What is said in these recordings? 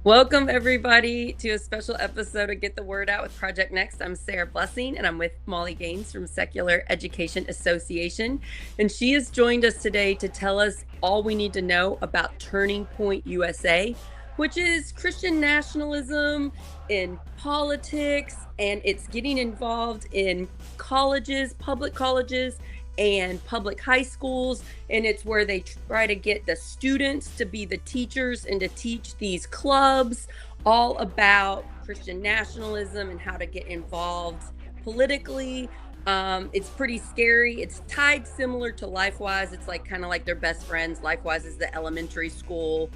Welcome, everybody, to a special episode of Get the Word Out with Project Next. I'm Sarah Blessing, and I'm with Molly Gaines from Secular Education Association. And she has joined us today to tell us all we need to know about Turning Point USA, which is Christian nationalism in politics, and it's getting involved in colleges, public colleges, and public high schools, and it's where they try to get the students to be the teachers and to teach these clubs all about Christian nationalism and how to get involved politically. It's pretty scary. It's tied similar to LifeWise. It's like kind of like they're best friends. LifeWise is the elementary school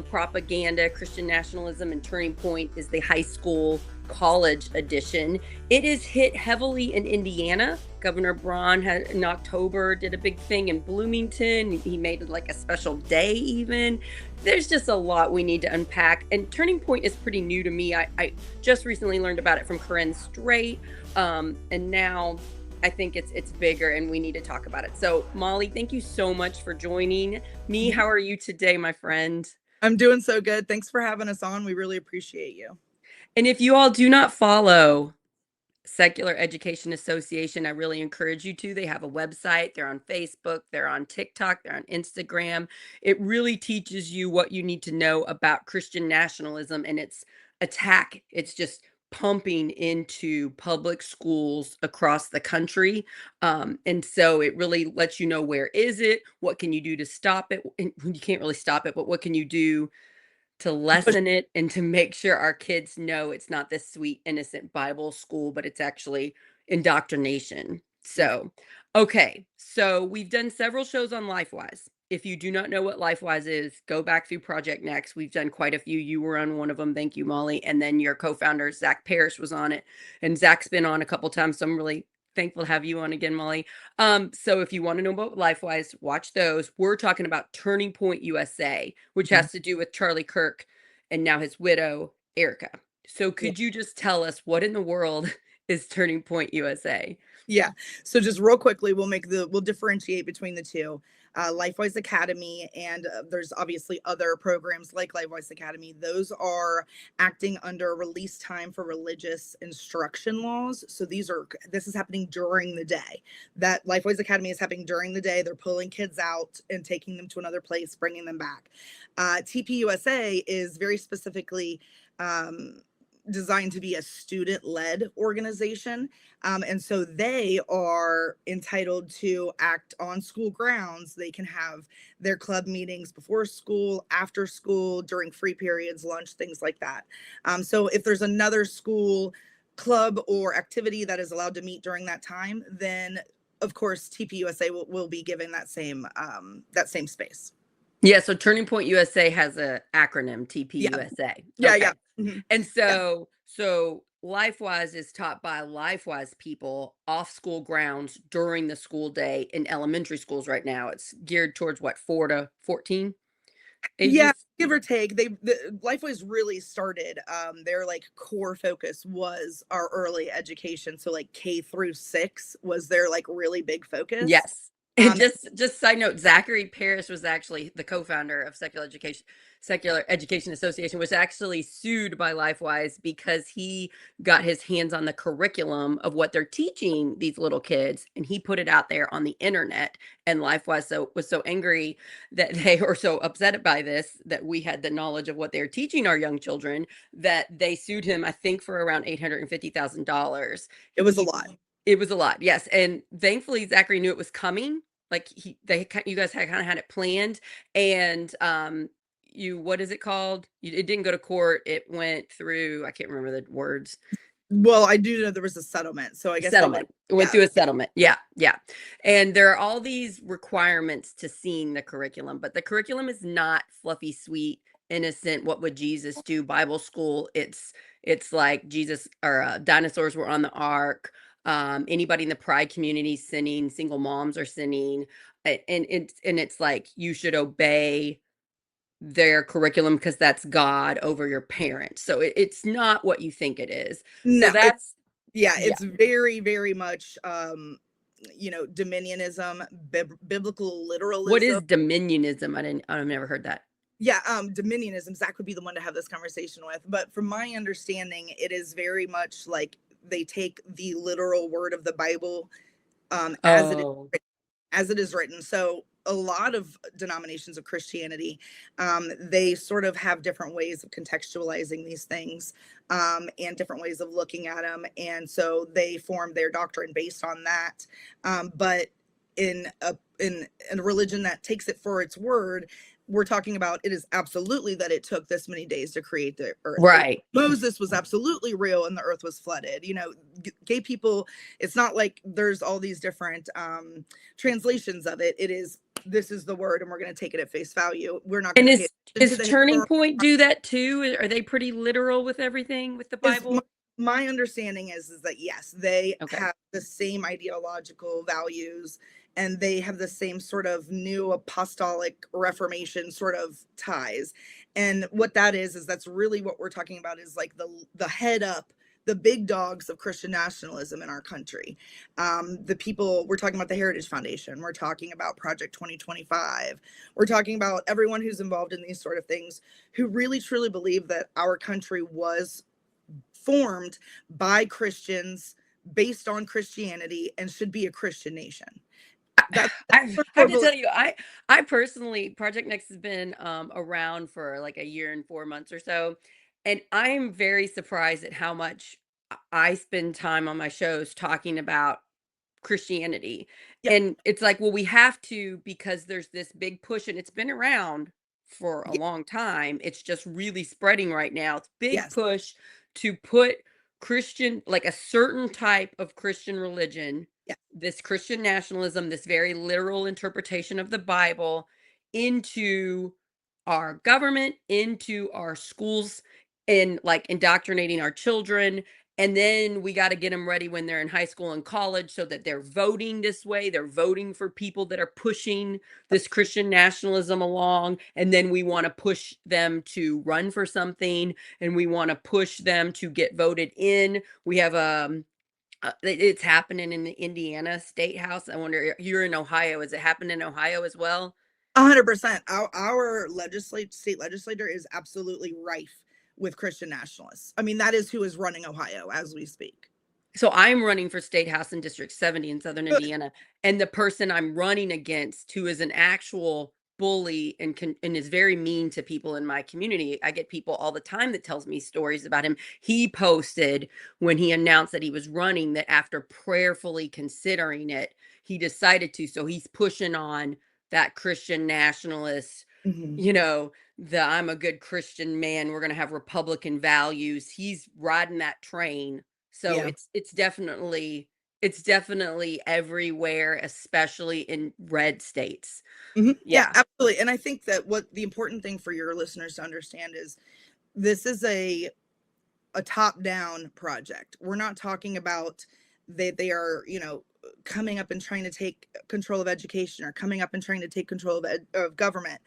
propaganda, Christian nationalism, and Turning Point is the high school college edition. It is hit heavily in Indiana. Governor Braun had in October did a big thing in Bloomington. He made it like a special day even. There's just a lot we need to unpack. And Turning Point is pretty new to me. I just recently learned about it from Corinne Strait. And now I think it's bigger and we need to talk about it. So Molly, thank you so much for joining me. How are you today, my friend? I'm doing so good. Thanks for having us on. We really appreciate you. And if you all do not follow Secular Education Association, I really encourage you to. They have a website, they're on Facebook, they're on TikTok, they're on Instagram. It really teaches you what you need to know about Christian nationalism and its attack. It's just pumping into public schools across the country. And so it really lets you know where is it, what can you do to stop it? And you can't really stop it, but what can you do to Push- lessen it and to make sure our kids know it's not this sweet, innocent Bible school, but it's actually indoctrination. Yeah. So, okay. So we've done several shows on LifeWise. If you do not know what LifeWise is, go back through Project Next. We've done quite a few. You were on one of them. Thank you, Molly. And then your co-founder, Zach Parrish, was on it. And Zach's been on a couple times. So I'm really thankful to have you on again, Molly. So if you want to know about LifeWise, watch those. We're talking about Turning Point USA, which Mhm. has to do with Charlie Kirk and now his widow, Erica. So Yeah. could you just tell us what in the world is Turning Point USA? Yeah. So just real quickly, we'll differentiate between the two. LifeWise Academy, and there's obviously other programs like LifeWise Academy. Those are acting under release time for religious instruction laws. So this is happening during the day. That LifeWise Academy is happening during the day. They're pulling kids out and taking them to another place, bringing them back. TPUSA is very specifically designed to be a student-led organization, and so they are entitled to act on school grounds. They can have their club meetings before school, after school, during free periods, lunch, things like that. So if there's another school club or activity that is allowed to meet during that time, then of course TPUSA will be given that same space. Yeah, so Turning Point USA has a acronym Yeah, TPUSA. yeah, yeah. Okay. Mhm. And Yeah. so LifeWise is taught by LifeWise people off school grounds during the school day in elementary schools right now. It's geared towards what, 4 to 14 Yeah, ages? give or take. Lifeways really started, their like core focus was our early education. So like K through 6 was their like really big focus. Yes. And Um, just side note, Zachary Parrish was actually the co-founder of Secular Education Association, was actually sued by LifeWise because he got his hands on the curriculum of what they're teaching these little kids, and he put it out there on the internet. And LifeWise was so angry that they were so upset by this that we had the knowledge of what they're teaching our young children that they sued him, I think, for around $850,000. it was a He lot. It was a lot, yes, and thankfully, Zachary knew it was coming, like, you guys had kinda had it planned, and, what is it called? It didn't go to court, it went through I can't remember the words. Well, I do know there was a settlement, so I guess they would. Settlement. It went Yeah. through a settlement. Yeah, yeah, and there are all these requirements to seeing the curriculum, but the curriculum is not fluffy, sweet, innocent, what would Jesus do Bible school. It's like Jesus or, dinosaurs were on the ark, anybody in the pride community is sinning, single moms are sinning, and it's like you should obey their curriculum because that's God over your parents. So it's not what you think it is. So No, that's yeah, yeah. it's very, very much dominionism, biblical What literalism. is dominionism? I've never heard that. Yeah, dominionism. Zach would be the one to have this conversation with. But from my understanding, it is very much like they take the literal word of the Bible, as it is Oh, as it is written. So a lot of denominations of Christianity, they sort of have different ways of contextualizing these things, and different ways of looking at them, and so they form their doctrine based on that. But in a religion that takes it for its word, we're talking about it is absolutely that it took this many days to create the earth. right. Moses was absolutely real and the earth was flooded. Gay people, it's not like there's all these different translations of it. It is, this is the word and we're going to take it at face value. We're not And going to pay attention to is the Turning historical. Point do that too? Are they pretty literal with everything with the Is Bible? my understanding is that yes, they Okay. have the same ideological values, and they have the same sort of new apostolic reformation sort of ties. And what that is that's really what we're talking about, is like the head up, the big dogs of Christian nationalism in our country. The people, we're talking about the Heritage Foundation, we're talking about Project 2025, we're talking about everyone who's involved in these sort of things, who really truly believe that our country was formed by Christians based on Christianity and should be a Christian nation. That's I their core have to belief. tell you, I personally, Project Next has been around for like a year and 4 months or so, and I'm very surprised at how much I spend time on my shows talking about Christianity. Yep. And it's like, well, we have to, because there's this big push and it's been around for a Ye- long time. It's just really spreading right now. It's big Yes. push to put Christian, like a certain type of Christian religion, Yeah. this Christian nationalism, this very literal interpretation of the Bible into our government, into our schools, and like indoctrinating our children. And then we got to get them ready when they're in high school and college so that they're voting this way. They're voting for people that are pushing this Christian nationalism along. And then we want to push them to run for something, and we want to push them to get voted in. We have it's happening in the Indiana State House. I wonder, you're in Ohio. Is it happening in Ohio as well? 100%. Our state legislator is absolutely rife with Christian nationalists. I mean, that is who is running Ohio as we speak. So I'm running for State House in District 70 in Southern Good. Indiana, and the person I'm running against, who is an actual bully and is very mean to people in my community. I get people all the time that tells me stories about him. He posted when he announced that he was running that after prayerfully considering it, he decided to. So he's pushing on that Christian nationalist, Mhm. you know, the I'm a good Christian man, we're going to have Republican values. He's riding that train, so Yeah. it's definitely everywhere, especially in red states. Yeah, Yeah. absolutely. And I think that what the important thing for your listeners to understand is this is a top down project. We're not talking about they are, coming up and trying to take control of education, or coming up and trying to take control of government.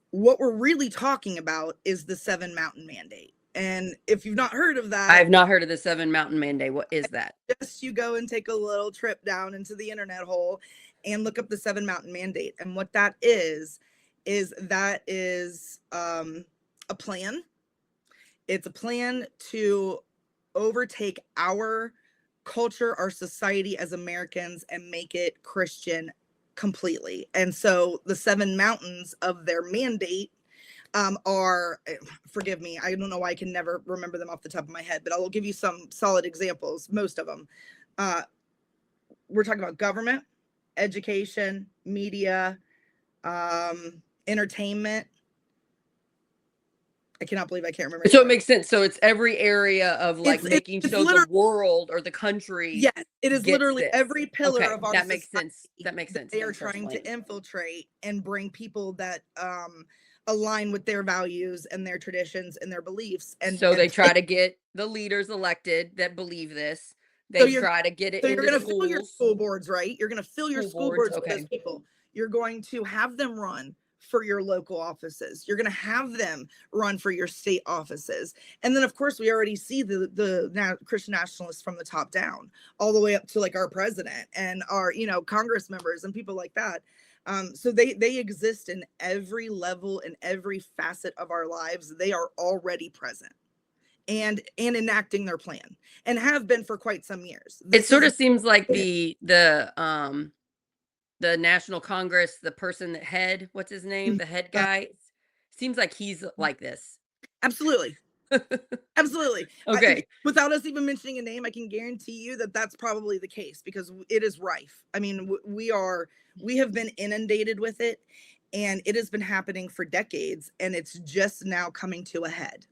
What we're really talking about is the Seven Mountain Mandate. And if you've not heard of I that, have not heard of the Seven Mountain Mandate. What is that? just you go and take a little trip down into the internet hole and look up the Seven Mountain Mandate. And what that is a plan. It's a plan to overtake our culture, our society as Americans, and make it Christian completely. And so the seven mountains of their mandate are, forgive me, I don't know why I can never remember them off the top of my head, but I will give you some solid examples. Most of them. Uh, we're talking about government, education, media, entertainment. I cannot believe I can't remember any So it more. makes sense. So it's every area of like making It's so the literally, world or the country yes, it is gets literally this. every pillar Okay, of our that makes society sense. That makes that sense. they are Thanks for trying to explaining. infiltrate and bring people that align with their values and their traditions and their beliefs, So and they try to get the leaders elected that believe this. so They you're try to get it so you're into going to fill your schools, school boards, right? You're going to fill your school school boards. boards with those Okay. people. You're going to have them run for your local offices. You're going to have them run for your state offices. And then of course we already see the Christian nationalists from the top down, all the way up to like our president and our, Congress members and people like that. So they exist in every level, in every facet of our lives. They are already present and enacting their plan, and have been for quite some years. It This sort is of seems like the National Congress, the person that head, what's his name? The head uh, guy seems like he's like this. absolutely. Absolutely. Okay. Without us even mentioning a name, I can guarantee you that that's probably the case, because it is rife. I mean, we have been inundated with it, and it has been happening for decades, and it's just now coming to a head.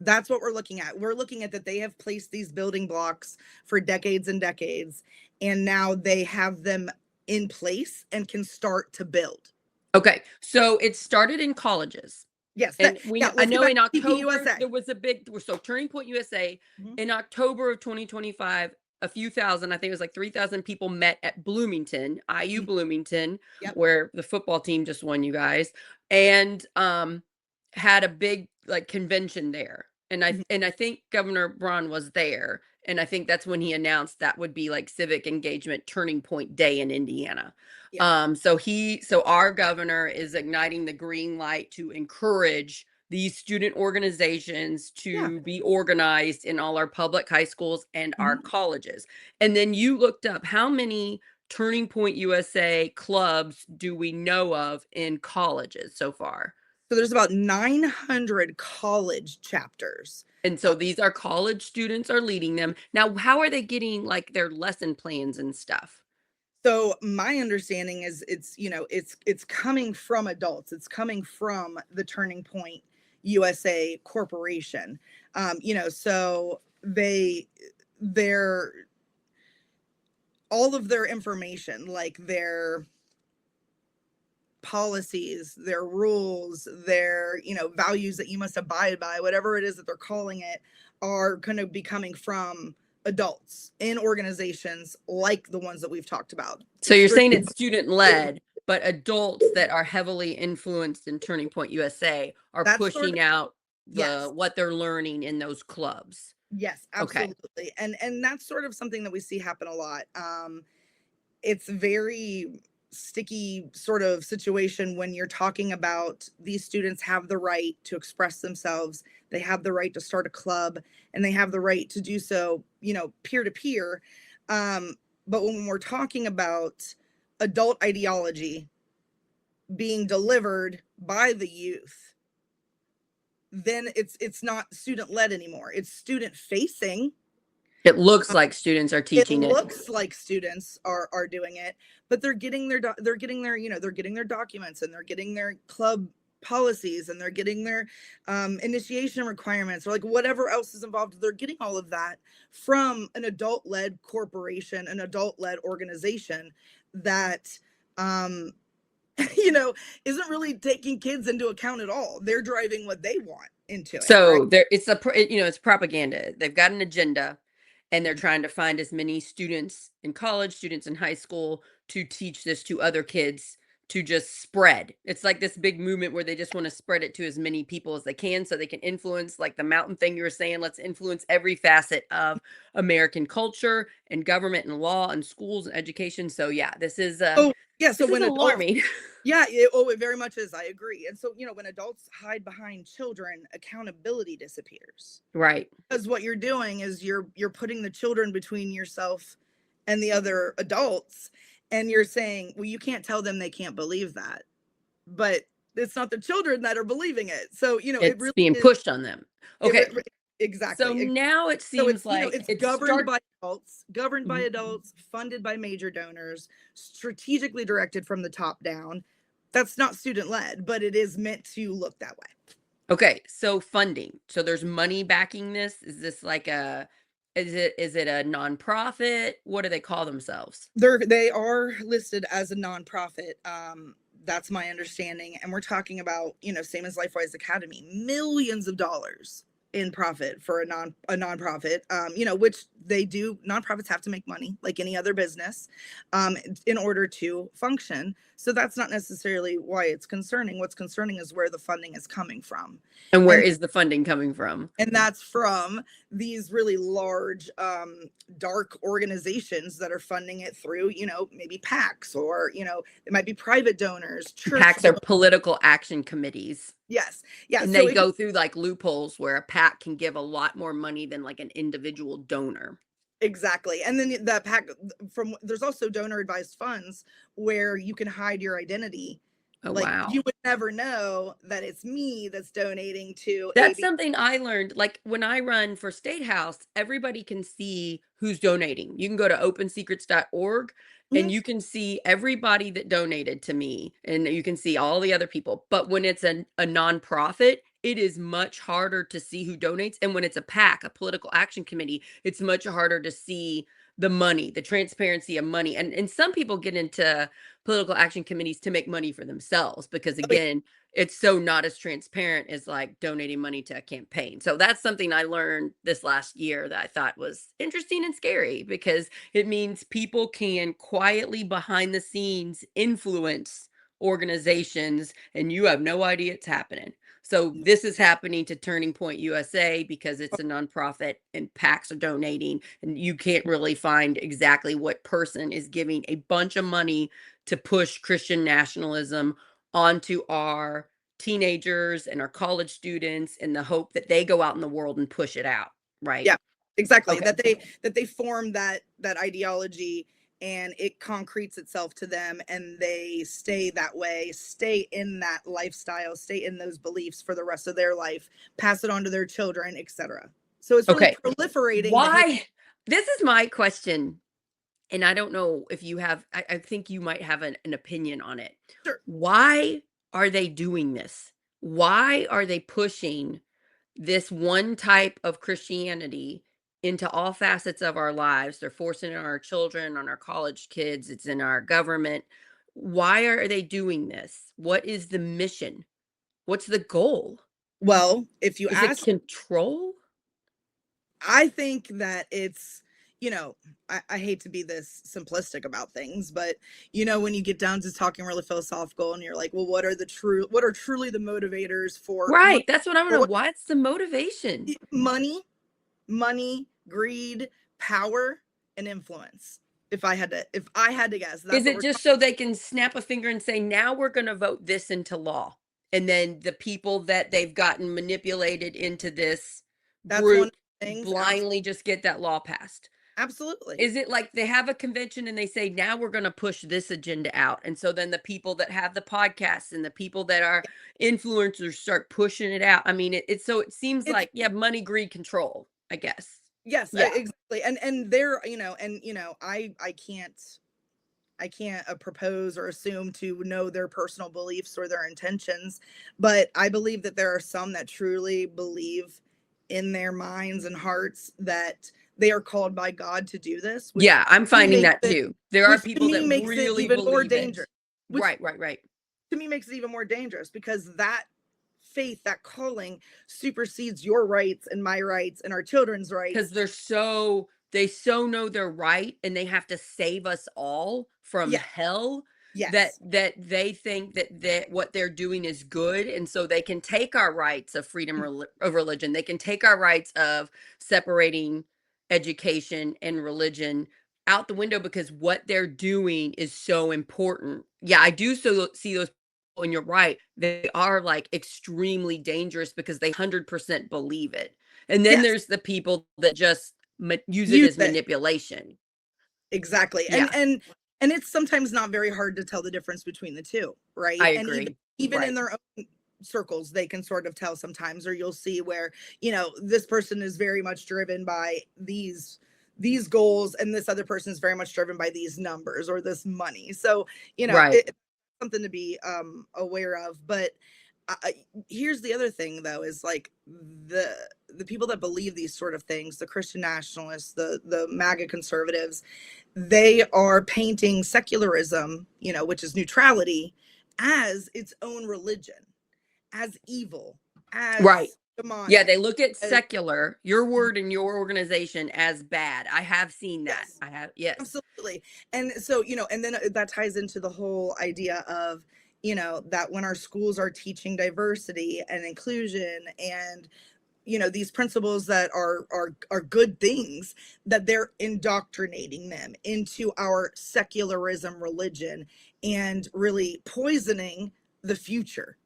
That's what we're looking at. We're looking at that they have placed these building blocks for decades and decades, and now they have them in place and can start to build. Okay. So it started in colleges. Yes, And yeah, I let's get know back in to October TPUSA. there was a big so Turning Point USA Mhm. in October of 2025, a few thousand, I think it was like 3,000 people met at Bloomington, IU Mhm. Bloomington, Yep. where the football team just won, you guys, and had a big like convention there. Mhm. And I think Governor Braun was there. And I think that's when he announced that would be like civic engagement turning point day in Indiana. Yeah. So our governor is igniting the green light to encourage these student organizations Yeah. to be organized in all our public high schools and our Mhm. colleges. And then you looked up how many Turning Point USA clubs do we know of in colleges so far? So there's about 900 college chapters. And Uh, so these are college students are leading them. Now, how are they getting like their lesson plans and stuff? so my understanding is it's coming from adults. It's coming from the Turning Point USA Corporation. So they're all of their information, like their policies, their rules, their, values that you must abide by, whatever it is that they're calling it, are going to be coming from adults in organizations like the ones that we've talked about. So you're saying Strictly, it's student led, but adults that are heavily influenced in Turning Point USA are that's sort pushing of, out yes. what they're learning in those clubs. Yes, Okay. absolutely. And that's sort of something that we see happen a lot. It's very sticky sort of situation when you're talking about these students have the right to express themselves, they have the right to start a club, and they have the right to do so, peer to peer. But when we're talking about adult ideology being delivered by the youth, then it's not student led anymore. It's student facing. It looks like students are It teaching it. looks like students are doing it, but they're getting their they're getting their, they're getting their documents, and they're getting their club policies, and they're getting their initiation requirements, or like whatever else is involved. They're getting all of that from an adult-led corporation, an adult-led organization that um you know isn't really taking kids into account at all. They're driving what they want into it, right? So it's propaganda. They've got an agenda and they're trying to find as many students in college, students in high school to teach this to other kids to just spread. It's like this big movement where they just want to spread it to as many people as they can so they can influence, like the mountain thing you were saying, let's influence every facet of American culture and government and law and schools and education. So yeah, Oh, yeah, so this is when adults, alarming. yeah, it very much is. I agree. And so, when adults hide behind children, accountability disappears. Right. Because what you're doing is you're putting the children between yourself and the other adults, and you're saying, well, you can't tell them they can't believe that. But it's not the children that are believing it. So, it It's really being is pushed on them. it Okay. exactly. So now it So seems it's, like it's it governed starts. by adults, Mhm. funded by major donors, strategically directed from the top down. That's not student led, but it is meant to look that way. Okay, so funding. So there's money backing this? Is this like is it a nonprofit? What do they call themselves? They are listed as a nonprofit. That's my understanding. And we're talking about, same as LifeWise Academy, millions of dollars in profit for a nonprofit, which nonprofits have to make money like any other business, in order to function. So that's not necessarily why it's concerning. What's concerning is where the funding is coming from. And where And is the funding coming from? and that's from these really large, dark organizations that are funding it through, maybe PACs, or, it might be private donors, church PACs are political action committees. Yes. Yeah. And So they go through like loopholes where a PAC can give a lot more money than like an individual donor. Exactly. And then the PAC, there's also donor advised funds where you can hide your identity. Oh, Like, wow. you would never know that it's me that's donating to That's something I learned. Like when I run for State House, everybody can see who's donating. You can go to opensecrets.org and Mhm. you can see everybody that donated to me, and you can see all the other people. But when it's a nonprofit, it is much harder to see who donates. And when it's a PAC, a political action committee, it's much harder to see the money, the transparency of money. And some people get into political action committees to make money for themselves because, again, it's so not as transparent as like donating money to a campaign. So that's something I learned this last year that I thought was interesting and scary, because it means people can quietly behind the scenes influence organizations and you have no idea it's happening. So this is happening to Turning Point USA because it's a nonprofit and PACs are donating, and you can't really find exactly what person is giving a bunch of money to push Christian nationalism onto our teenagers and our college students in the hope that they go out in the world and push it out, right? Yeah, exactly. Okay. That they form that ideology, and it concretes itself to them, and they stay that way, stay in that lifestyle, stay in those beliefs for the rest of their life, pass it on to their children, etc. So it's really Okay. proliferating. Why? This is my question. And I don't know if you have, I think you might have an opinion on it. Sure. Why are they doing this? Why are they pushing this one type of Christianity into all facets of our lives? They're forcing it on our children, on our college kids, it's in our government. Why are they doing this? What is the mission? What's the goal? Well, if you Is it ask, control? I think that it's, I hate to be this simplistic about things, but when you get down to talking really philosophical and you're like, well, what are truly the motivators for Right. That's what I want to know. what What's the motivation? money, greed, power, and influence. If I had to guess, that's Is what it we're just so they can snap a finger and say, now we're going to vote this into law? And then the people that they've gotten manipulated into this that's one of group the things. blindly just get that law passed? Absolutely. Is it like they have a convention and they say, now we're going to push this agenda out? And so then the people that have the podcasts and the people that are influencers start pushing it out. I mean, so it seems It's like, yeah, money, greed, control, I guess. Yes, Yeah. exactly. And they're, I can't propose or assume to know their personal beliefs or their intentions, but I believe that there are some that truly believe in their minds and hearts that they are called by God to do this. Yeah, I'm finding that It, too. There are which to people me that makes it really even more believe it. dangerous. Which Right. to me makes it even more dangerous, because that faith, that calling, supersedes your rights and my rights and our children's rights. Because they so know they're right and they have to save us all from Yeah. hell, that Yes. they think that what they're doing is good, and so they can take our rights of freedom of religion. They can take our rights of separating education and religion out the window because what they're doing is so important. Yeah, I do so see those people, and you're right. They are like extremely dangerous because they 100% believe it. And then Yes. there's the people that just use it Use as it. manipulation. Exactly. Yeah. And it's sometimes not very hard to tell the difference between the two, right? I And agree. even Right. in their own circles, they can sort of tell sometimes, or you'll see where, this person is very much driven by these goals, and this other person is very much driven by these numbers or this money. So, Right. it's something to be aware of. But here's the other thing, though, is like the people that believe these sort of things, the Christian nationalists, the MAGA conservatives, they are painting secularism, which is neutrality, as its own religion, as evil, as Right. Yeah, demonic. they look at And secular, your word and your organization, as bad. I have seen that. yes, I have, yes. absolutely. And so, and then that ties into the whole idea of, that when our schools are teaching diversity and inclusion and these principles that are good things, that they're indoctrinating them into our secularism religion and really poisoning the future.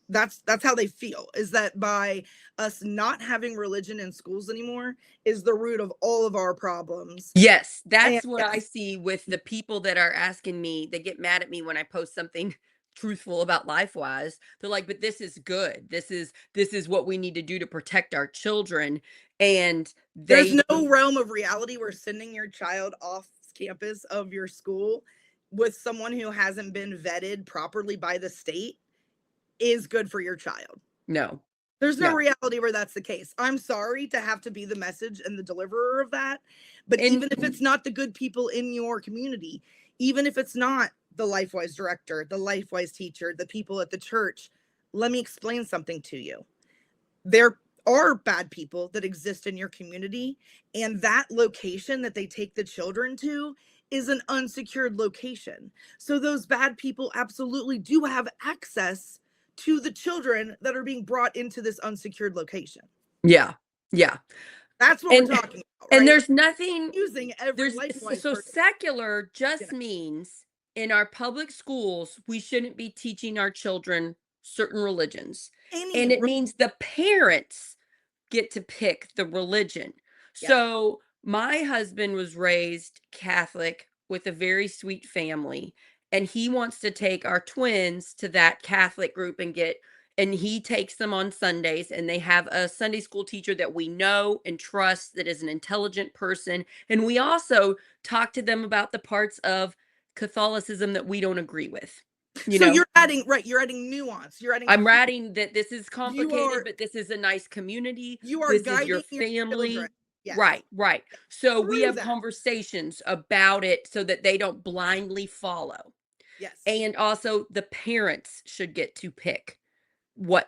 That's how they feel, is that by us not having religion in schools anymore is the root of all of our problems. Yes, And that's what I yes, see with the people that are asking me. They get mad at me when I post something truthful about LifeWise. They're like, "But this is good. This is what we need to do to protect our children." And there's they no realm of reality where sending your child off campus of your school with someone who hasn't been vetted properly by the state is good for your child. no. There's no No. reality where that's the case. I'm sorry to have to be the message and the deliverer of that, but And even if it's not the good people in your community, even if it's not the LifeWise director, the LifeWise teacher, the people at the church, let me explain something to you. There are bad people that exist in your community, and that location that they take the children to is an unsecured location. So those bad people absolutely do have access to the children that are being brought into this unsecured location. yeah. Yeah. That's what we're And talking about, and right? there's nothing Using every there's LifeWise so person. secular You just know, means in our public schools we shouldn't be teaching our children certain religions. any And it means the parents get to pick the religion. yeah, So my husband was raised Catholic with a very sweet family, and he wants to take our twins to that Catholic group and he takes them on Sundays, and they have a Sunday school teacher that we know and trust that is an intelligent person. And we also talk to them about the parts of Catholicism that we don't agree with. You so know, you're adding nuance, you're adding I'm writing that this is you complicated, are but this is a nice community. you are This is your guiding your children. family. Yes, Right, right. So we through have that. conversations about it so that they don't blindly follow. Yes. And also the parents should get to pick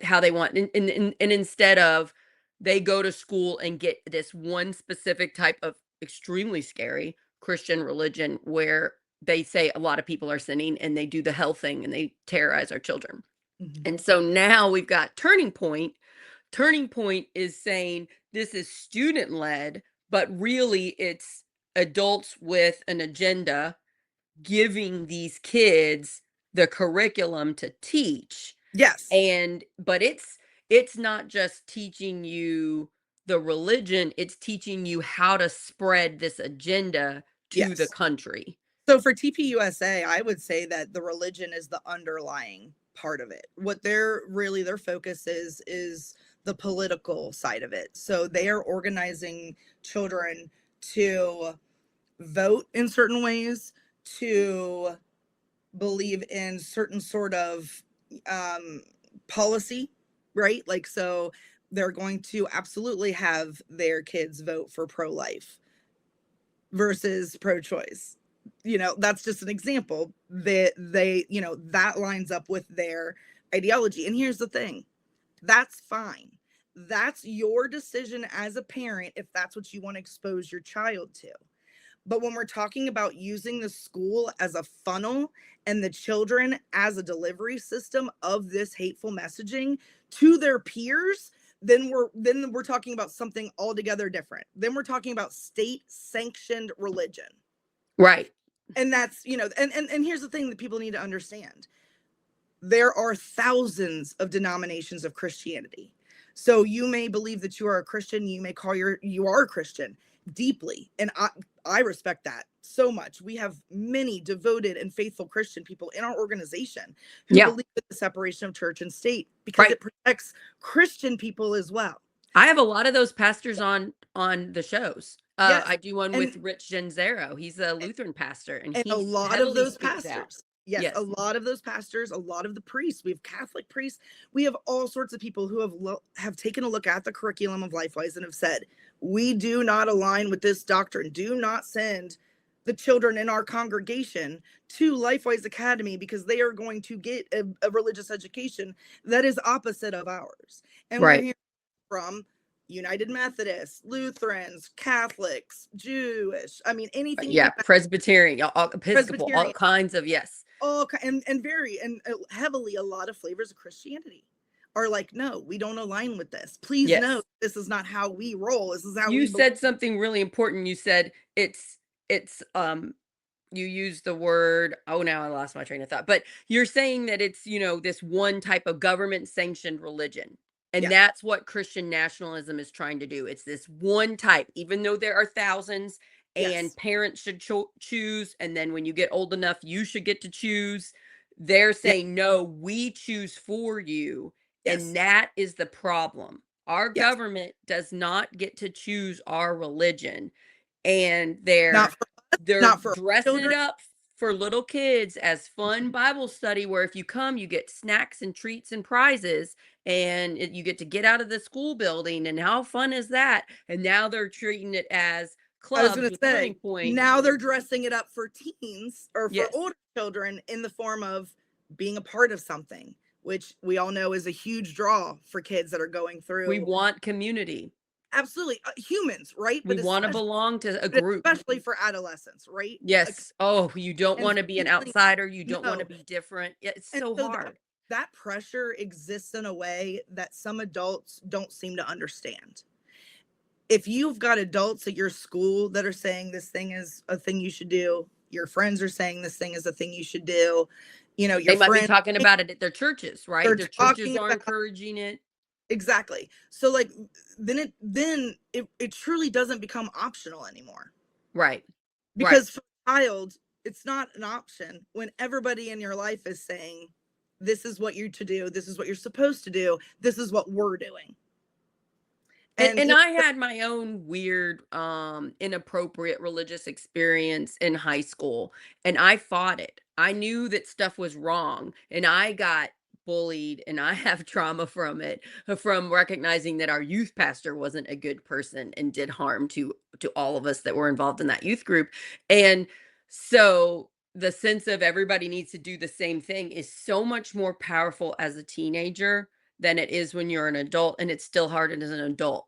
how they want. And instead of they go to school and get this one specific type of extremely scary Christian religion where they say a lot of people are sinning and they do the hell thing and they terrorize our children. Mhm. And so now we've got Turning Point. Turning Point is saying this is student led, but really it's adults with an agenda giving these kids the curriculum to teach. Yes. And but it's not just teaching you the religion, it's teaching you how to spread this agenda to the Yes. country. So for TPUSA, I would say that the religion is the underlying part of it. What their focus is the political side of it. So they are organizing children to vote in certain ways, to believe in certain sort of um, policy, right? Like, so they're going to absolutely have their kids vote for pro-life versus pro-choice. That's just an example that that lines up with their ideology. And here's the thing, that's fine. That's your decision as a parent if that's what you want to expose your child to. But when we're talking about using the school as a funnel and the children as a delivery system of this hateful messaging to their peers, then we're talking about something altogether different. Then we're talking about state sanctioned religion. Right. And that's, and here's the thing that people need to understand. There are thousands of denominations of Christianity. So you may believe that you are a Christian, you may call you are a Christian deeply, and I respect that so much. We have many devoted and faithful Christian people in our organization who Yeah. believe in the separation of church and state because Right. it protects Christian people as well. I have a lot of those pastors on the shows. Yes. I do one with And Rich Genzero. He's a Lutheran pastor, and and a he lot of heavily those speaks out. pastors, yes, a Yes. lot of those pastors, a lot of the priests, we have Catholic priests, we have all sorts of people who have taken a look at the curriculum of LifeWise and have said, we do not align with this doctrine. Do not send the children in our congregation to LifeWise Academy because they are going to get a religious education that is opposite of ours. And we're Right. here from United Methodists, Lutherans, Catholics, Jewish. I mean, anything you Yeah, can, Presbyterian, Episcopal, all Presbyterian, kinds of, yes. all and very and heavily a lot of flavors of Christianity are like, no, we don't align with this. Please know Yes. this is not how we roll. This is how You we believe. said something really important. You said it's you use the word, oh, now I lost my train of thought, but you're saying that it's, this one type of government sanctioned religion. And Yes, that's what Christian nationalism is trying to do. It's this one type, even though there are thousands and yes, parents should choose. And then when you get old enough, you should get to choose. They're yes, saying, no, we choose for you. And yes, that is the problem. Our yes. government does not get to choose our religion. And Not for they're not for dressing it children. up for little kids as fun Bible study where if you come, you get snacks and treats and prizes, and you get to get out of the school building. And how fun is that? And now they're treating it as I was clubs gonna with Turning say, Point. now they're dressing it up for teens or for Yes, older children in the form of being a part of something, which we all know is a huge draw for kids that are going we through. want community. Absolutely, humans, right? We want to belong to a But group. especially for adolescents, right? Yes. Oh, you don't And want to be an feeling outsider. You don't want to no, be different. Yeah, it's and so so that hard. that pressure exists in a way that some adults don't seem to understand. If you've got adults at your school that are saying this thing is a thing you should do, your friends are saying this thing is a thing you should do, your They might be friends talking about it at their churches, right? are Their churches talking are about encouraging it. exactly. So like then it truly doesn't become optional anymore. Right. Right. Because for a child, it's not an option when everybody in your life is saying, this is what you're to do, this is what you're supposed to do, this is what we're doing. And And and I had my own weird, inappropriate religious experience in high school, and I fought it. I knew that stuff was wrong, and I got bullied, and I have trauma from it, from recognizing that our youth pastor wasn't a good person and did harm to all of us that were involved in that youth group. And so the sense of everybody needs to do the same thing is so much more powerful as a teenager than it is when you're an adult, and it's still hard as an adult.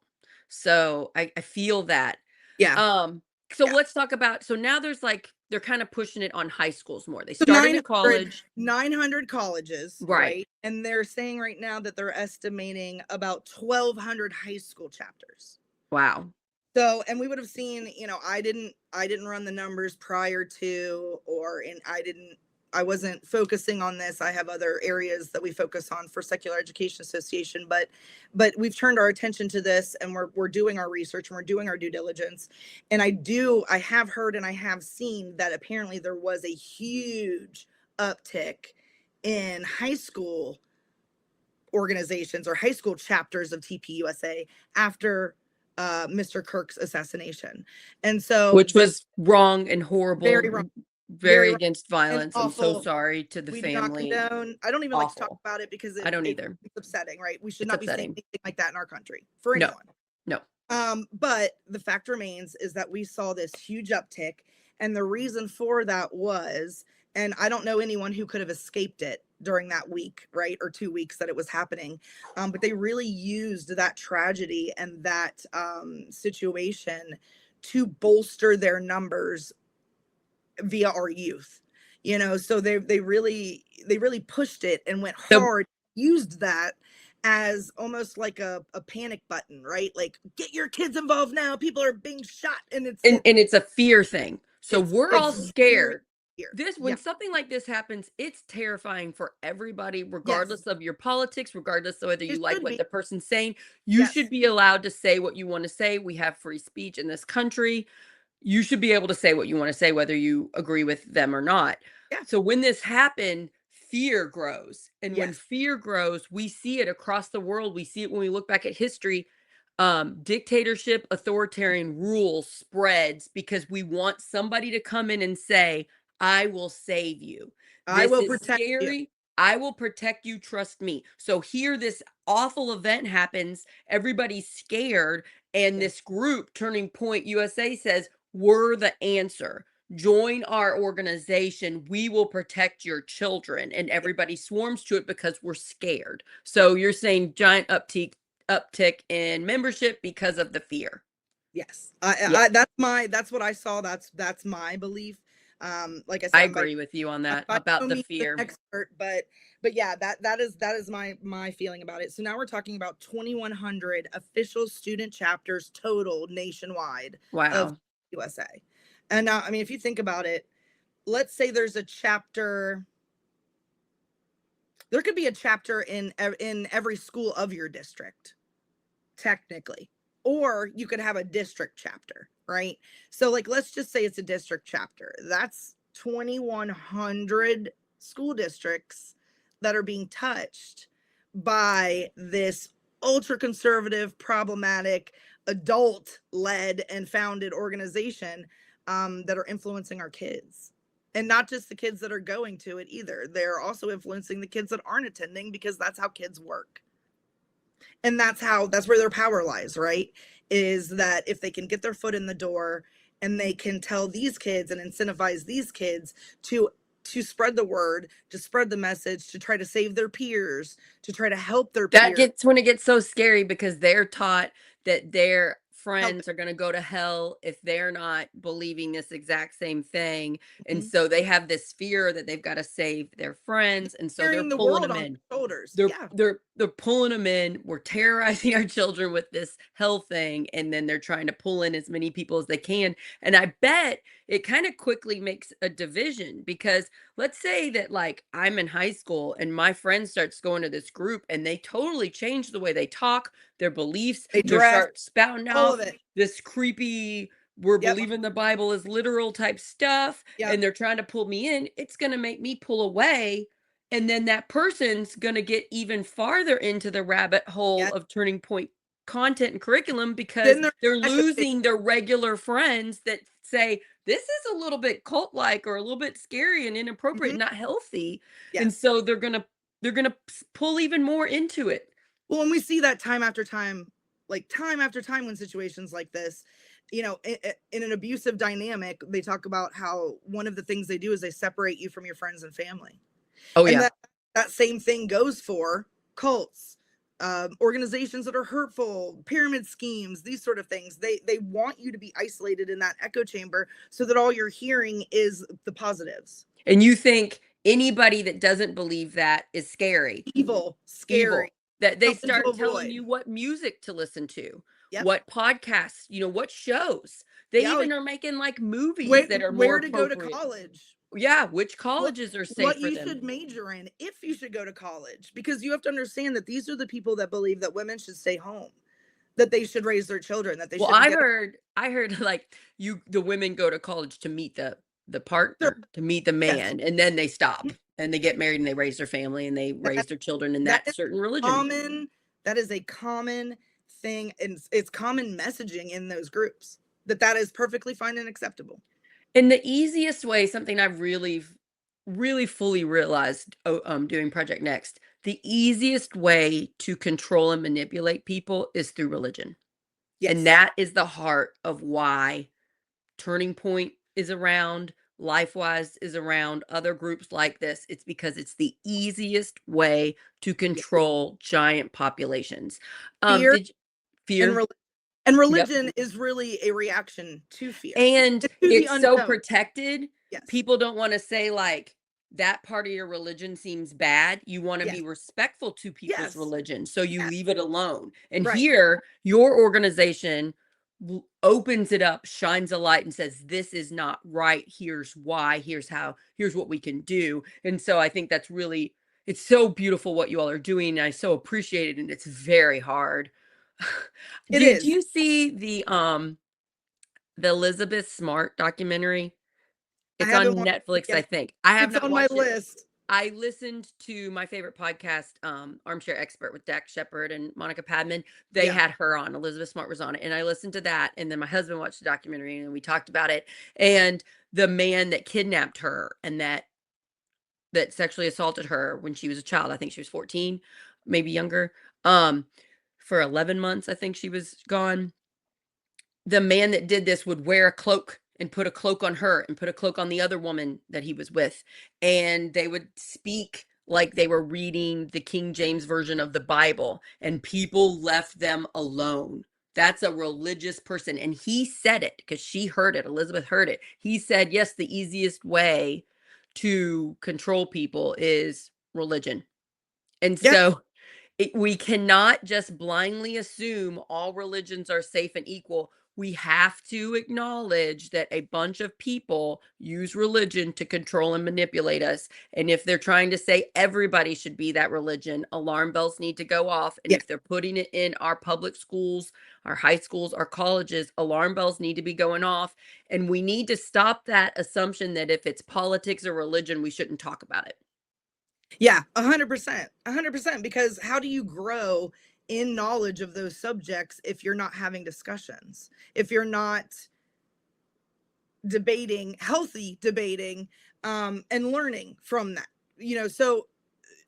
So I feel that. yeah. Um, so Yeah. let's talk about, so now there's like they're kind of pushing it on high schools more. They So started in college. 900 colleges, Right. right? And they're saying right now that they're estimating about 1,200 high school chapters. Wow. So, and we would have seen, I didn't run the numbers prior to, I wasn't focusing on this. I have other areas that we focus on for Secular Education Association, but we've turned our attention to this and we're doing our research and we're doing our due diligence. And I have heard and I have seen that apparently there was a huge uptick in high school organizations or high school chapters of TPUSA after Mr. Kirk's assassination. And so Which was wrong and very horrible, wrong, very very wrong against and violence. I'm so awful. sorry to the We do not family. condone. I don't even like to talk Awful. about it because I don't either. it's upsetting, right? We should It's not be saying upsetting. anything like that in our country for No. anyone. No. But the fact remains is that we saw this huge uptick, and the reason for that was, and I don't know anyone who could have escaped it during that week, right, or 2 weeks that it was happening, but they really used that tragedy and that situation to bolster their numbers via our youth. So they really pushed it and went So hard, used that as almost like a panic button, right? Like, get your kids involved now, people are being shot, and and it's a fear thing. So we're all it's very scared. here. When Yeah. something like this happens, it's terrifying for everybody, Yes. regardless of your politics, regardless of whether you It like should what be. the person's saying. You should Yes. be allowed to say what you want to say. We have free speech in this country. You should be able to say what you want to say, whether you agree with them or not. Yeah. So when this happened, fear grows. And when Yes. fear grows, we see it across the world. We see it when we look back at history. Dictatorship, authoritarian rule spreads because we want somebody to come in and say, I will save you. I This will is protect you. scary. I will protect you. Trust me. So here, this awful event happens. Everybody's scared. And Yeah. this group, Turning Point USA, says, we're the answer. Join our organization. We will protect your children. And everybody swarms to it because we're scared. So you're saying giant uptick in membership because of the fear. Yes. Yeah, That's what I saw. That's my belief. Like I I said, agree with you on I'm that by about no the means an fear. expert, but yeah, that is my feeling about it. So now we're talking about 2,100 official student chapters total nationwide of Wow. USA. And now, I mean, if you think about it, let's say there's a chapter. There could be a chapter in every school of your district, technically, or you could have a district chapter, right? So like, let's just say it's a district chapter. That's 2,100 school districts that are being touched by this ultra conservative, problematic, adult led and founded organization, that are influencing our kids. And not just the kids that are going to it either, they're also influencing the kids that aren't attending, because that's how kids work. And that's where their power lies, right? Is that if they can get their foot in the door, and they can tell these kids and incentivize these kids to spread the word, to spread the message, to try to save their peers, to try to help their That peers, gets when it gets so scary because they're taught that their help. friends are gonna go to hell if they're not believing this exact same thing, and Mhm. so they have this fear that they've gotta save their friends, and so they're Carrying the pulling world them on in. their shoulders. They're Yeah. they're they're pulling them in. We're terrorizing our children with this health thing, and then they're trying to pull in as many people as they can. And I bet it kind of quickly makes a division because let's say that like I'm in high school and my friend starts going to this group and they totally change the way they talk, their beliefs, They they dress, start spouting all of off it. this creepy we're Yep. believing the Bible is literal type stuff, Yep. and they're trying to pull me in. It's going to make me pull away, and then that person's gonna get even farther into the rabbit hole Yep. of Turning Point content and curriculum because Then they're they're echo chamber. losing their regular friends that say, "This is a little bit cult-like or a little bit scary and inappropriate, Mhm. not healthy." And Yes. so they're gonna pull even more into it. Well, and we see that time after time, like time after time, when situations like this, in an abusive dynamic, they talk about how one of the things they do is they separate you from your friends and family. Oh, And yeah. that same thing goes for cults, organizations that are hurtful, pyramid schemes, these sort of things. They want you to be isolated in that echo chamber so that all you're hearing is the positives. And you think anybody that doesn't believe that is scary. Evil, scary, Evil. That they something to start telling avoid. you what music to listen to, Yep. what podcasts, what shows. They Yeah. even are making, like, movies Where, that are more where to go to appropriate. college. Yeah, which what colleges are what safe for you them. should major in if you should go to college, because you have to understand that these are the people that believe that women should stay home, that they should raise their children, that they Well, shouldn't I heard, like, the women go to college to meet the their partner, to meet the yes. man, and then they stop, and they get married, and they raise their family, and they that raise their children in that that is certain religion. common. That is a common thing, and it's common messaging in those groups, that is perfectly fine and acceptable. And the easiest way, something I've really fully realized, doing Project Next, the easiest way to control and manipulate people is through religion. And Yes. that is the heart of why Turning Point is around, LifeWise is around, other groups like this. It's because it's the easiest way to Yes. control giant populations. Fear Did you and fear? Yep. religion is really a reaction to fear And and to the it's so unknown. protected. Yes. People don't wanna say, like, "That part of your religion seems bad." You wanna Yes. be respectful to people's Yes. religion, so you Yes. leave it alone. And Right. here, your organization opens it up, shines a light, and says, "This is not right. Here's why. Here's what we can do." And so I think that's really it's so beautiful what you all are doing, and I so appreciate it, and it's very hard. It Did is. you see the Elizabeth Smart documentary? I It's haven't on watched it Netflix, I yet. think. I have It's not on my watched it. list. I listened to my favorite podcast, Armchair Expert with Dax Shepard and Monica Padman. They Yeah. had her on. Elizabeth Smart was on it, and I listened to that, and then my husband watched the documentary, and we talked about it. And the man that kidnapped her and that sexually assaulted her when she was a child, I think she was 14, maybe younger, um, for 11 months, I think she was gone. The man that did this would wear a cloak and put a cloak on her and put a cloak on the other woman that he was with, and they would speak like they were reading the King James version of the Bible and people left them alone. That's a religious person. And he said it because she heard it. Elizabeth heard it. He said, yes, the easiest way to control people is religion. And Yeah. so we cannot just blindly assume all religions are safe and equal. We have to acknowledge that a bunch of people use religion to control and manipulate us. And if they're trying to say everybody should be that religion, alarm bells need to go off. And Yeah. if they're putting it in our public schools, our high schools, our colleges, alarm bells need to be going off. And we need to stop that assumption that if it's politics or religion, we shouldn't talk about it. Yeah, 100%. 100%, because how do you grow in knowledge of those subjects if you're not having discussions? If you're not debating, healthy debating, and learning from that. So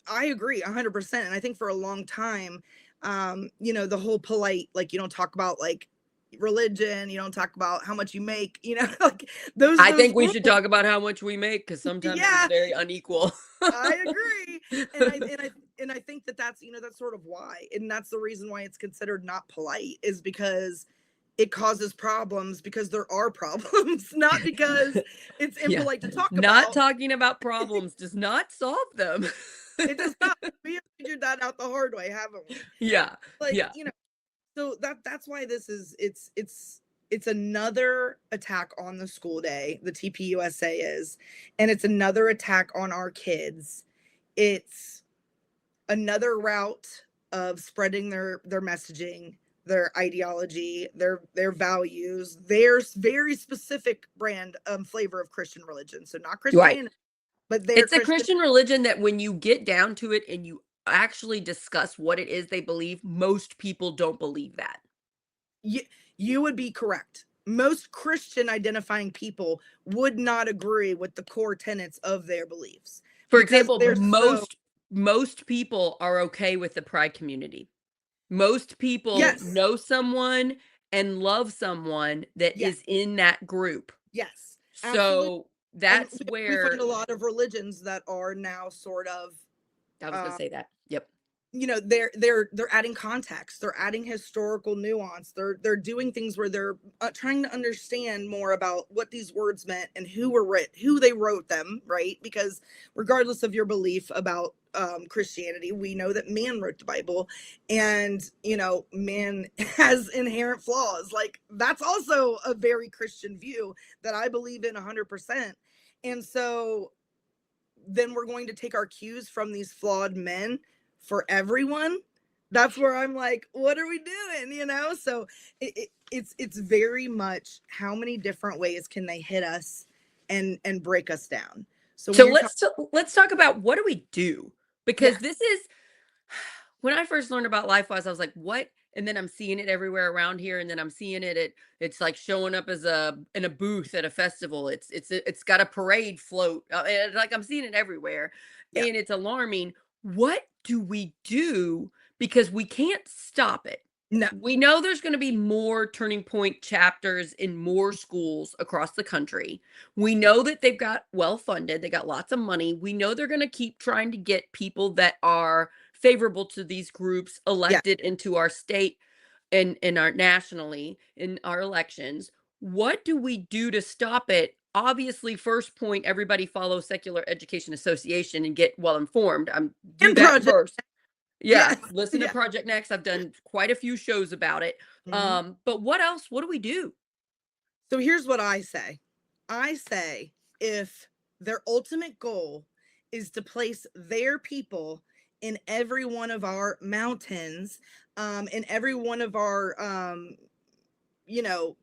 I agree 100%. And I think for a long time, the whole polite, like, you don't talk about like religion, you don't talk about how much you make, like I those think we rules. should talk about how much we make because sometimes it's Yeah, very unequal. I agree. And I think that that's sort of why. And that's the reason why it's considered not polite, is because it causes problems, because there are problems, not because it's Yeah. impolite to talk Not about. talking about problems does not solve them. It does not. We have figured that out the hard way, haven't we? Yeah. Like, Yeah. so that's why this is it's another attack on the school day, the TPUSA is, and it's another attack on our kids. It's another route of spreading their messaging, their ideology, their values, their very specific brand flavor of Christian religion. So not Right. Christianity, but their It's a Christian. Christian religion that when you get down to it and you actually discuss what it is they believe, most people don't believe that. you, you would be correct. Most Christian identifying people would not agree with the core tenets of their beliefs, For because example, they're so. most people are okay with the pride community. Most people Yes. know someone and love someone that Yes. is in that group. Yes, absolutely. So And that's we find where a lot of religions that are now sort of, I was gonna uh, say that. Yep. they're adding context, they're adding historical nuance, they're doing things where they're trying to understand more about what these words meant and who they wrote them, right? Because regardless of your belief about Christianity, we know that man wrote the Bible, and man has inherent flaws. Like, that's also a very Christian view that I believe in 100%. And so then we're going to take our cues from these flawed men for everyone. That's where I'm like, what are we doing? So it's very much, how many different ways can they hit us and break us down? So when So you're talking. let's talk about what do we do? Because Yeah. this is when I first learned about LifeWise, I was like, what? And then I'm seeing it everywhere around here, and then I'm seeing it's like showing up as in a booth at a festival. It's got a parade float. And like I'm seeing it everywhere, Yeah. and it's alarming. What do we do? Because we can't stop it. No. We know there's going to be more Turning Point chapters in more schools across the country. We know that they've got well funded, they got lots of money. We know they're going to keep trying to get people that are favorable to these groups Yeah. elected into our state and in our nationally in our elections. What do we do to stop it? Obviously, first point, everybody follow Secular Education Association and get well informed. Do And that project. first. Yeah, Yes. listen to Yeah. Project Next. I've done quite a few shows about it. Mhm. But what else? What do we do? So here's what I say. I say, if their ultimate goal is to place their people in every one of our mountains, in every one of our, you know,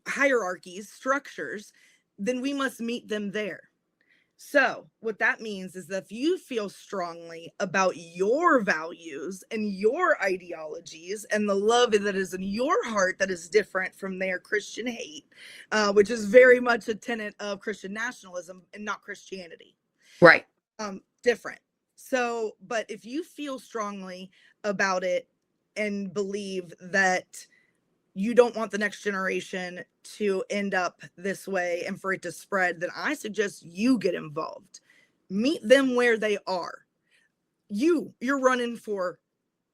hierarchies, structures, then we must meet them there. So, what that means is that if you feel strongly about your values and your ideologies and the love that is in your heart that is different from their Christian hate, which is very much a tenet of Christian nationalism and not Christianity, Right. different. So, but if you feel strongly about it and believe that you don't want the next generation to end up this way and for it to spread, then I suggest you get involved. Meet them where they are. You're running for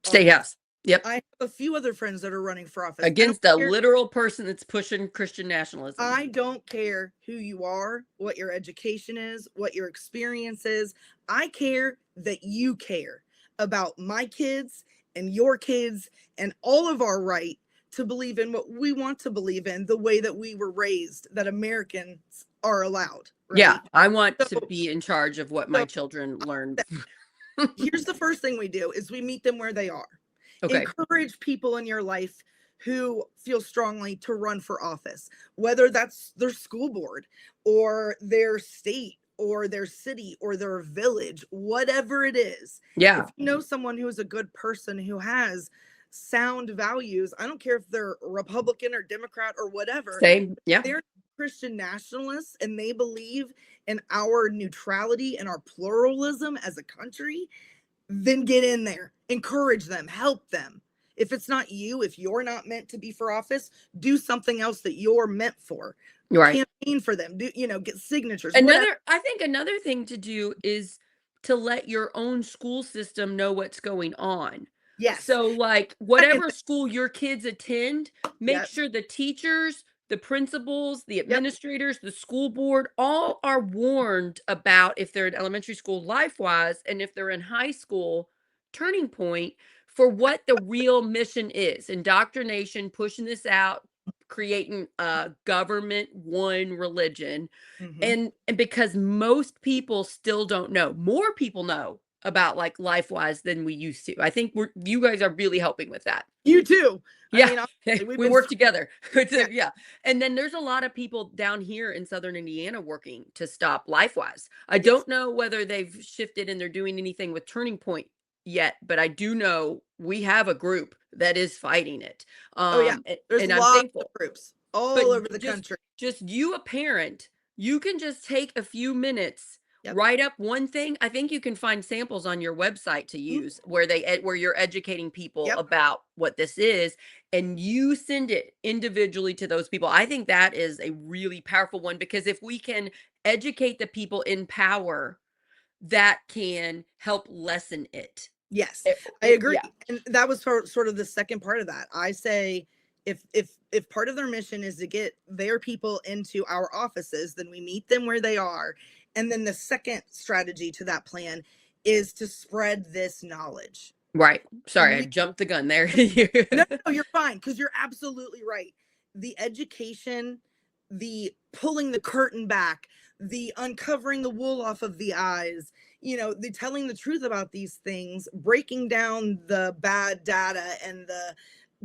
State office. house. Yep. I have a few other friends that are running for office. Against a literal person that's pushing Christian nationalism. I don't care who you are, what your education is, what your experience is. I care that you care about my kids and your kids and all of our right to believe in what we want to believe in, the way that we were raised, that Americans are allowed. Right? Yeah, I want to be in charge of what my children learn. Here's the first thing we do is we meet them where they are. Okay. Encourage people in your life who feel strongly to run for office, whether that's their school board or their state or their city or their village, whatever it is. Yeah. If you know someone who is a good person who has sound values, I don't care if they're Republican or Democrat or whatever. Same. Yeah. They're Christian nationalists and they believe in our neutrality and our pluralism as a country, then get in there, encourage them, help them. If it's not you, if you're not meant to be for office, do something else that you're meant for. Right. Campaign for them. Do, get signatures. I think another thing to do is to let your own school system know what's going on. Yes. So like whatever school your kids attend, make sure the teachers, the principals, the administrators, the school board, all are warned about if they're in elementary school LifeWise and if they're in high school Turning Point for what the real mission is. Indoctrination, pushing this out, creating a government one religion. And because most people still don't know, more people know about like LifeWise than we used to. I think you guys are really helping with that. You too. Yeah. We work together. Yeah. And then there's a lot of people down here in Southern Indiana working to stop LifeWise. I don't know whether they've shifted and they're doing anything with Turning Point yet, but I do know we have a group that is fighting it. There's lots of groups all over the country. Just you, a parent, you can just take a few minutes, write up one thing. I think you can find samples on your website to use where you're educating people about what this is, and you send it individually to those people. I think that is a really powerful one, because if we can educate the people in power, that can help lessen it. Yes, I agree. And that was sort of the second part of that. I say, if part of their mission is to get their people into our offices, then we meet them where they are. And then the second strategy to that plan is to spread this knowledge. Right. Sorry, I jumped the gun there. No, you're fine, because you're absolutely right. The education, the pulling the curtain back, the uncovering the wool off of the eyes, the telling the truth about these things, breaking down the bad data and the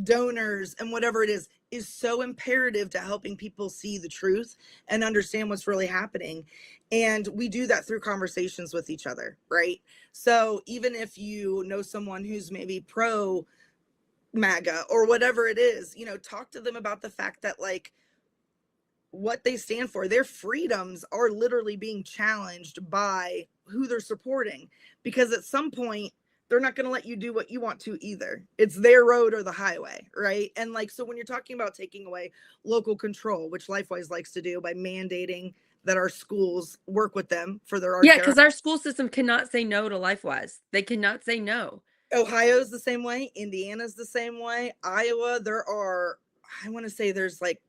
donors and whatever it is so imperative to helping people see the truth and understand what's really happening. And we do that through conversations with each other, right? So even if you know someone who's maybe pro MAGA or whatever it is, talk to them about the fact that like what they stand for, their freedoms are literally being challenged by who they're supporting, because at some point they're not going to let you do what you want to either. It's their road or the highway, right? And like, so when you're talking about taking away local control, which LifeWise likes to do by mandating that our schools work with them for their because our school system cannot say no to LifeWise. They cannot say no. Ohio's the same way. Indiana's the same way. Iowa, there are, I want to say there's like,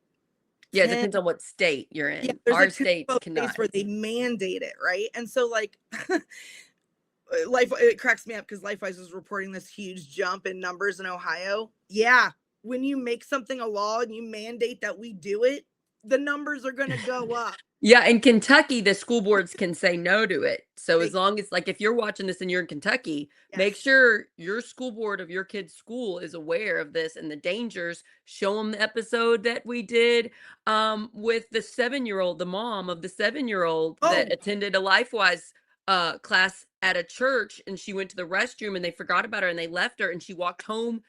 it depends on what state you're in. Yeah, our state cannot. Where they mandate it, right? And so like it cracks me up because LifeWise is reporting this huge jump in numbers in Ohio. Yeah, when you make something a law and you mandate that we do it, the numbers are going to go up. Yeah, in Kentucky, the school boards can say no to it. So as long as, like, if you're watching this and you're in Kentucky, make sure your school board of your kid's school is aware of this and the dangers. Show them the episode that we did with the 7-year-old, the mom of the 7-year-old that attended a LifeWise class at a church, and she went to the restroom and they forgot about her and they left her, and she walked home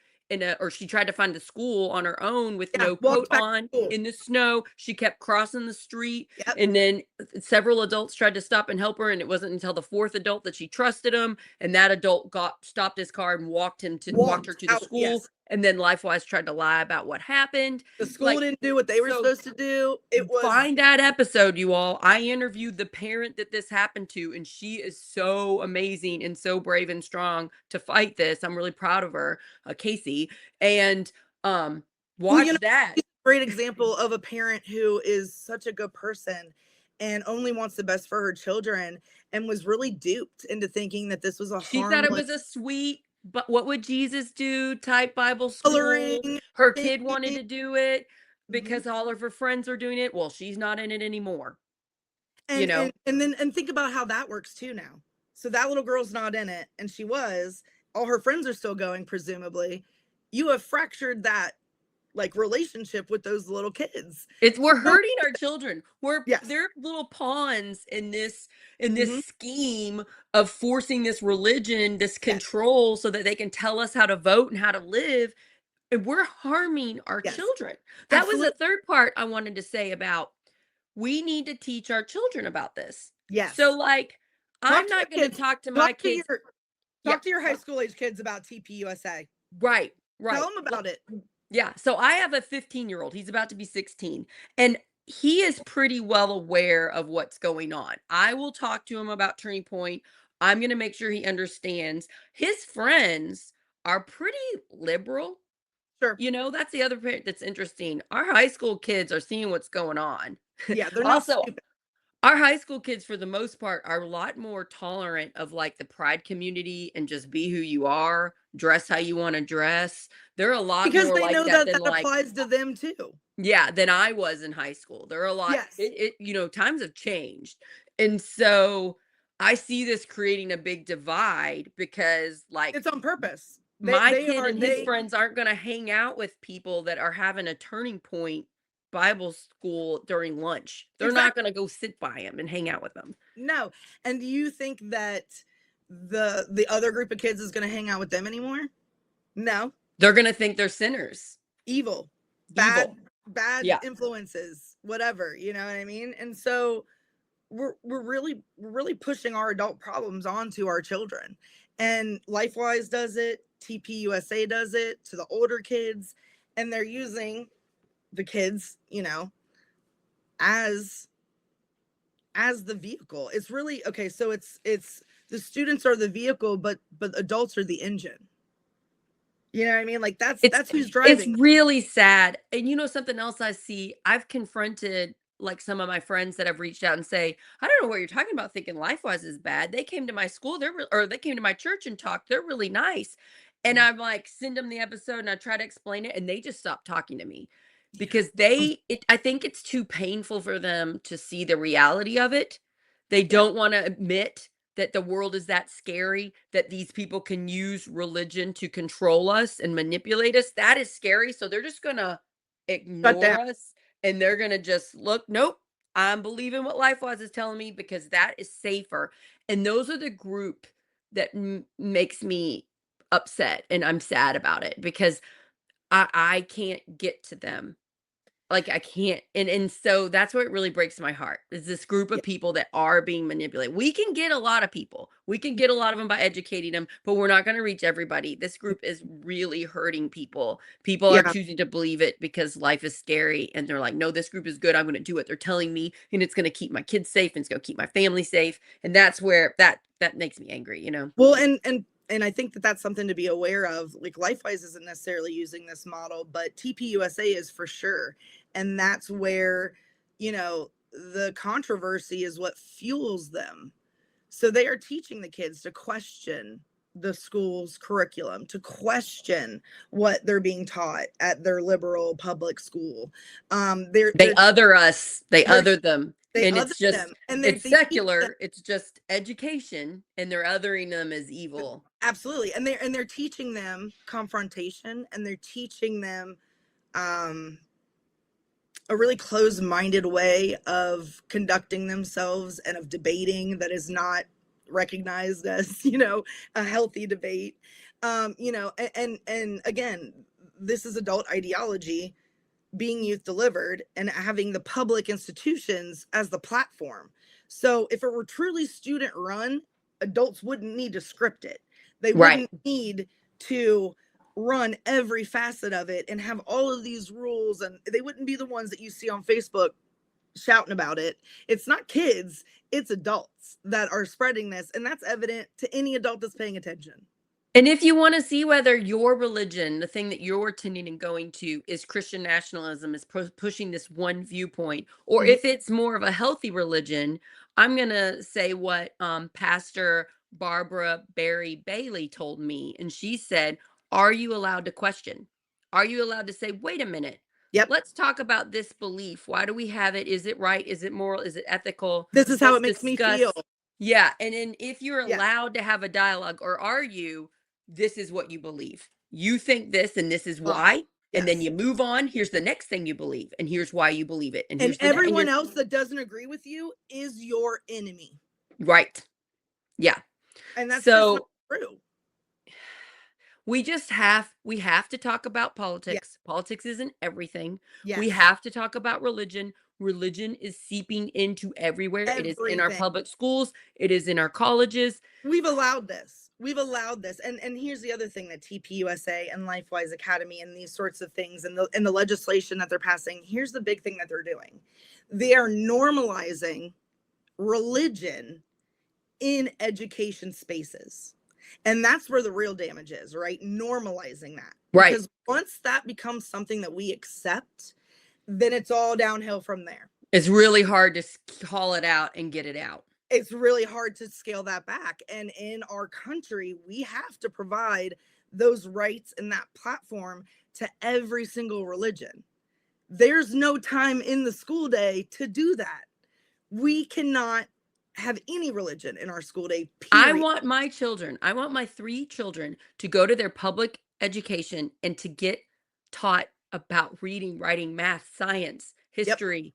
or she tried to find a school on her own with no coat on in the snow. She kept crossing the street, and then several adults tried to stop and help her, and it wasn't until the fourth adult that she trusted him, and that adult stopped his car and walked her to the school. and then LifeWise tried to lie about what happened. The school Like, didn't do what they were so supposed to do. It was find that episode, you all. I interviewed the parent that this happened to, and she is so amazing and so brave and strong to fight this. I'm really proud of her, Casey. And well, watch that. she's a great example of a parent who is such a good person and only wants the best for her children and was really duped into thinking that this was a She thought it harmless was a sweet, but what would Jesus do type Bible school. coloring Her thing. kid wanted to do it Mhm. because all of her friends are doing it. Well, she's not in it anymore. You And know, then think about how that works too now. So that little girl's not in it, and she was. All her friends are still going, presumably. You have fractured that like relationship with those little kids. we're hurting our children. Yes. They're little pawns in this Mhm. scheme of forcing this religion, this Yes. control, so that they can tell us how to vote and how to live. And we're harming our Yes. children. That was Absolutely. the third part I wanted to say about we need to teach our children about this. Yes. So, like, I'm Talk to not your going to kids. talk to my Talk to kids. your Yeah, talk to your high school age kids about TPUSA. right, Tell right. them about it. Yeah. So I have a 15-year-old. He's about to be 16. And he is pretty well aware of what's going on. I will talk to him about Turning Point. I'm going to make sure he understands. His friends are pretty liberal. Sure. You know, that's the other part that's interesting. Our high school kids are seeing what's going on. Yeah, they're not Also, stupid. our high school kids, for the most part, are a lot more tolerant of like the pride community and just be who you are, dress how you want to dress. They're a lot Because more they like know that that than that like, applies to them too. yeah, than I was in high school. They're a lot, Yes. you know, times have changed. And so I see this creating a big divide because, like, It's on purpose. my They kid are and his they friends aren't going to hang out with people that are having a Turning Point Bible school during lunch. They're not exactly. going to go sit by him and hang out with them. No. And do you think that the other group of kids is going to hang out with them anymore? No. They're going to think they're sinners. Evil. Bad Evil. bad Yeah. influences, whatever, you know what I mean? And so we're really pushing our adult problems onto our children. And LifeWise does it, TPUSA does it to the older kids, and they're using the kids, you know, as the vehicle. It's really okay, so it's the students are the vehicle, but adults are the engine. You know what I mean? Like that's who's It's driving. really sad. And you know something else I see? I've confronted like some of my friends that have reached out and say, "I don't know what you're talking about thinking LifeWise is bad. They came to my school, or they came to my church and talked. They're really nice." And Mm. I'm like, send them the episode and I try to explain it and they just stop talking to me Yeah. because I think it's too painful for them to see the reality of it. They Yeah. don't want to admit that the world is that scary, that these people can use religion to control us and manipulate us. That is scary. So they're just going to Shut ignore down. us and they're going to just look, nope, I'm believing what LifeWise is telling me because that is safer. And those are the group that makes me upset and I'm sad about it because I can't get to them. Like, I can't, and so that's what really breaks my heart, is this group Yeah. of people that are being manipulated. We can get a lot of people. We can get a lot of them by educating them, but we're not gonna reach everybody. This group is really hurting people. People are Yeah. choosing to believe it because life is scary, and they're like, "No, this group is good. I'm gonna do what they're telling me, and it's gonna keep my kids safe, and it's gonna keep my family safe." And that's where that makes me angry, you know? Well, and I think that that's something to be aware of. Like LifeWise isn't necessarily using this model, but TPUSA is for sure. And that's where, you know, the controversy is what fuels them. So they are teaching the kids to question the school's curriculum, to question what they're being taught at their liberal public school. They other us, they they're other them, they and other it's just them, and it's they teach them secular, it's just education, and they're othering them as evil. absolutely, and they're teaching them confrontation, and they're teaching them um a really closed-minded way of conducting themselves and of debating that is not recognized as, you know, a healthy debate. You know, and again, this is adult ideology being youth delivered and having the public institutions as the platform. So if it were truly student run, adults wouldn't need to script it. They Right. wouldn't need to run every facet of it and have all of these rules, and they wouldn't be the ones that you see on Facebook shouting about it. It's not kids, it's adults that are spreading this, and that's evident to any adult that's paying attention. And if you want to see whether your religion, the thing that you're attending and going to, is Christian nationalism, is pushing this one viewpoint, or Mhm. if it's more of a healthy religion, I'm going to say what Pastor Barbara Barry Bailey told me. And she said, are you allowed to question? Are you allowed to say, wait a minute, Yep. let's talk about this belief. Why do we have it? Is it right? Is it moral? Is it ethical? This is how Let's it makes me feel. discuss. Yeah. And then if you're Yeah. allowed to have a dialogue, or are you? This is what you believe. You think this, and this is Uh-huh. why. And then Yes. you move on. Here's the next thing you believe, and here's why you believe it. And And here's and everyone you're else that doesn't agree with you is your enemy. right. Yeah. And that's just not So true. we have to talk about Yeah. politics. Politics isn't everything. We Yes. have to talk about religion. Religion is seeping into everywhere. It is in our Everything. public schools. It is in our colleges. We've allowed this. We've allowed this. And here's the other thing that TPUSA and LifeWise Academy and these sorts of things and the legislation that they're passing, here's the big thing that they're doing. They are normalizing religion in education spaces. And that's where the real damage is, right? Normalizing that. Right. Because once that becomes something that we accept, then it's all downhill from there. It's really hard to call it out and get it out. It's really hard to scale that back. And in our country, we have to provide those rights and that platform to every single religion. There's no time in the school day to do that. We cannot have any religion in our school day, I period. want my 3 children to go to their public education and to get taught about reading, writing, math, science, Yep. history,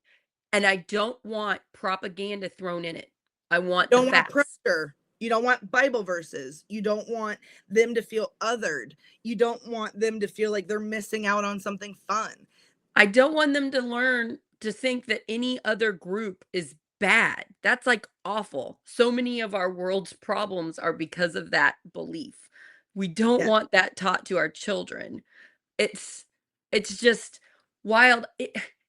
and I don't want propaganda thrown in it. I want the Don't want facts. pressure. You don't want Bible verses. You don't want them to feel othered. You don't want them to feel like they're missing out on something fun. I don't want them to learn to think that any other group is bad. That's, like, awful. So many of our world's problems are because of that belief. We don't Yeah. want that taught to our children. It's it's just wild.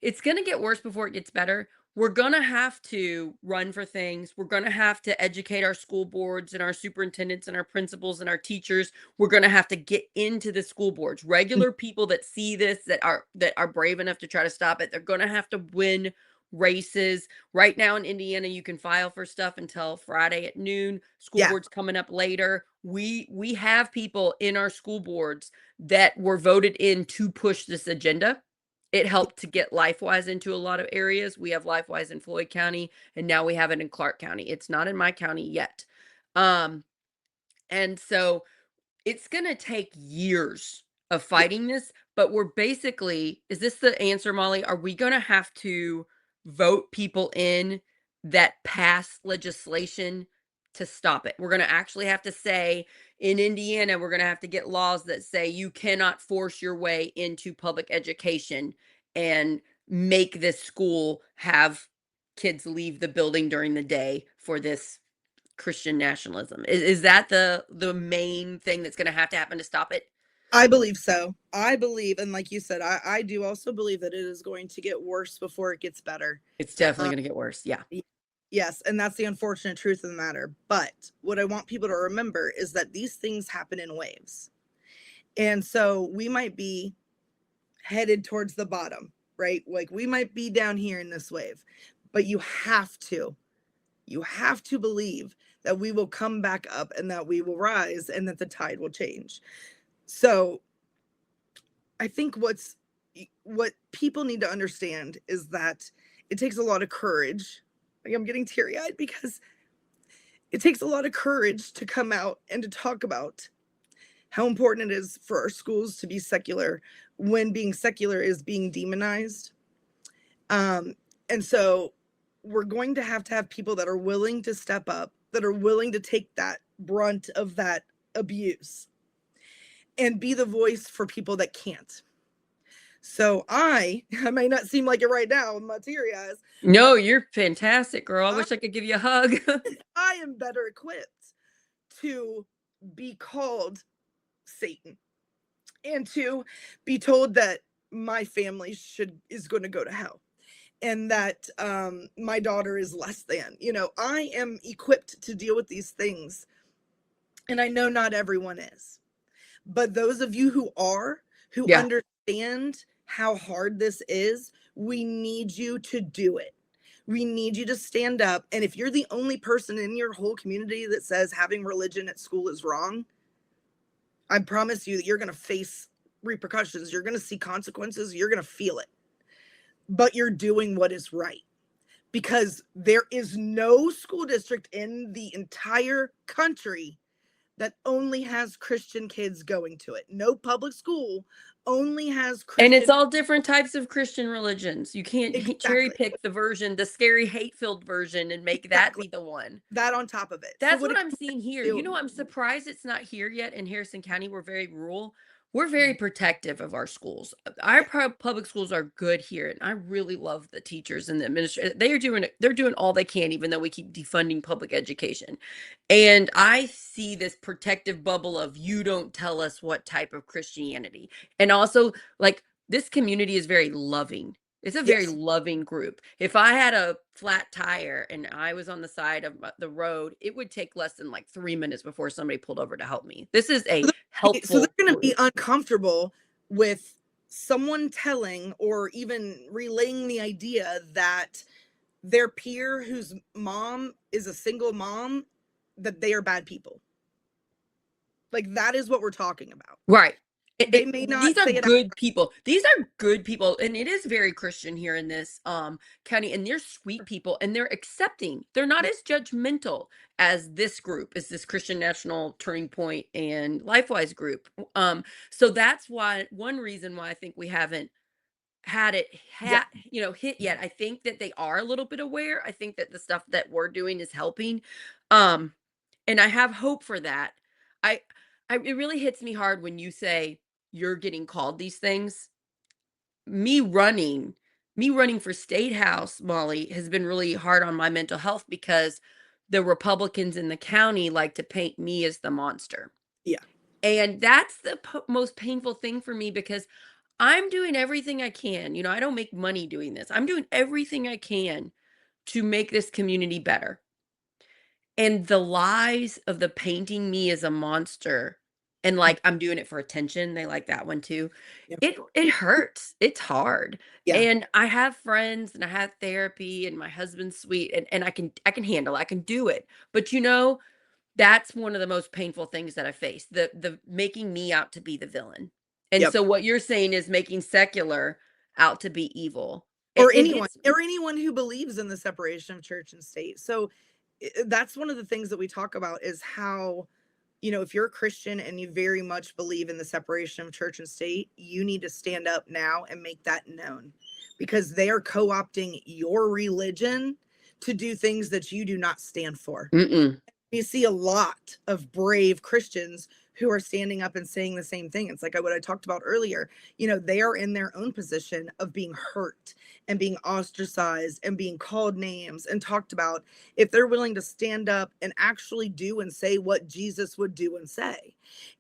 It's gonna get worse before it gets better. We're gonna have to run for things. We're gonna have to educate our school boards and our superintendents and our principals and our teachers. We're gonna have to get into the school boards. Regular people that see this, that are brave enough to try to stop it, they're gonna have to win races. Right now in Indiana, you can file for stuff until Friday at noon. School Yeah. board's coming up later. We have people in our school boards that were voted in to push this agenda. It helped to get LifeWise into a lot of areas. We have LifeWise in Floyd County, and now we have it in Clark County. It's not in my county yet. Um, and so it's gonna take years of Yeah. fighting this, but we're basically, is this the answer, Molly? Are we gonna have to vote people in that pass legislation to stop it? We're gonna actually have to say, in Indiana, we're gonna have to get laws that say you cannot force your way into public education and make this school have kids leave the building during the day for this Christian nationalism. Is that the main thing that's gonna have to happen to stop it? I believe so. I believe, and like you said, I do also believe that it is going to get worse before it gets better. It's definitely Uh, gonna get worse, yeah. y- yes, and that's the unfortunate truth of the matter. But what I want people to remember is that these things happen in waves. And so we might be headed towards the bottom, right? Like we might be down here in this wave, but you have to believe that we will come back up and that we will rise and that the tide will change. So I think what people need to understand is that it takes a lot of courage. Like I'm getting teary-eyed because it takes a lot of courage to come out and to talk about how important it is for our schools to be secular when being secular is being demonized. And so we're going to have people that are willing to step up, that are willing to take that brunt of that abuse and be the voice for people that can't. So I might not seem like it right now with my teary eyes. No, you're fantastic, girl. I I, wish I could give you a hug. I am better equipped to be called Satan and to be told that my family should is going to go to hell, and that my daughter is less than. I am equipped to deal with these things, and I know not everyone is. But those of you who are, who Yeah. understand how hard this is, we need you to do it. We need you to stand up. And if you're the only person in your whole community that says having religion at school is wrong, I promise you that you're going to face repercussions. You're going to see consequences. You're going to feel it. But you're doing what is right, because there is no school district in the entire country that only has Christian kids going to it. No public school only has And it's Christian. all different types of Christian religions. You can't cherry Exactly. pick the scary hate-filled version and make that Exactly. be the one. That on top of it. So That's what what it I'm comes seeing here. down to, I'm surprised it's not here yet in Harrison County. We're very rural. We're very protective of our schools. Our yeah, public schools are good here, and I really love the teachers and the administrators. They're doing all they can, even though we keep defunding public education. And I see this protective bubble of you don't tell us what type of Christianity. And also, like, this community is very loving. It's a very yes. loving group. If I had a flat tire and I was on the side of the road, it would take less than like 3 minutes before somebody pulled over to help me. This is So a so they're helpful going to be group. uncomfortable with someone telling or even relaying the idea that their peer whose mom is a single mom, that they are bad people. Like, that is what we're talking about. Right. They may not These are say it out. good people. These are good people, and it is very Christian here in this county. And they're sweet people, and they're accepting. They're not Yeah. as judgmental as this group, as this Christian National Turning Point and LifeWise group. So that's why one reason why I think we haven't had it Yeah. hit yet. I think that they are a little bit aware. I think that the stuff that we're doing is helping. Um, and I have hope for that. I it really hits me hard when you say you're getting called these things. Me running Me running for state house, Molly, has been really hard on my mental health because the Republicans in the county like to paint me as the monster. Yeah. And that's the most painful thing for me because I'm doing everything I can. I don't make money doing this. I'm doing everything I can to make this community better. And the lies of the painting me as a monster and, like, I'm doing it for attention, they like that one too. Yeah. It hurts, it's hard, Yeah. and I have friends and I have therapy and my husband's sweet and I can handle it, I can do it, but, that's one of the most painful things that I face, the making me out to be the villain, and Yep. so what you're saying is making secular out to be evil. Or It anyone hits or anyone who believes in the separation of church and state. So that's one of the things that we talk about, is how, if you're a Christian and you very much believe in the separation of church and state, you need to stand up now and make that known, because they are co-opting your religion to do things that you do not stand for. Mm-mm. You see a lot of brave Christians who are standing up and saying the same thing. It's like what I talked about earlier. They are in their own position of being hurt and being ostracized and being called names and talked about. If they're willing to stand up and actually do and say what Jesus would do and say.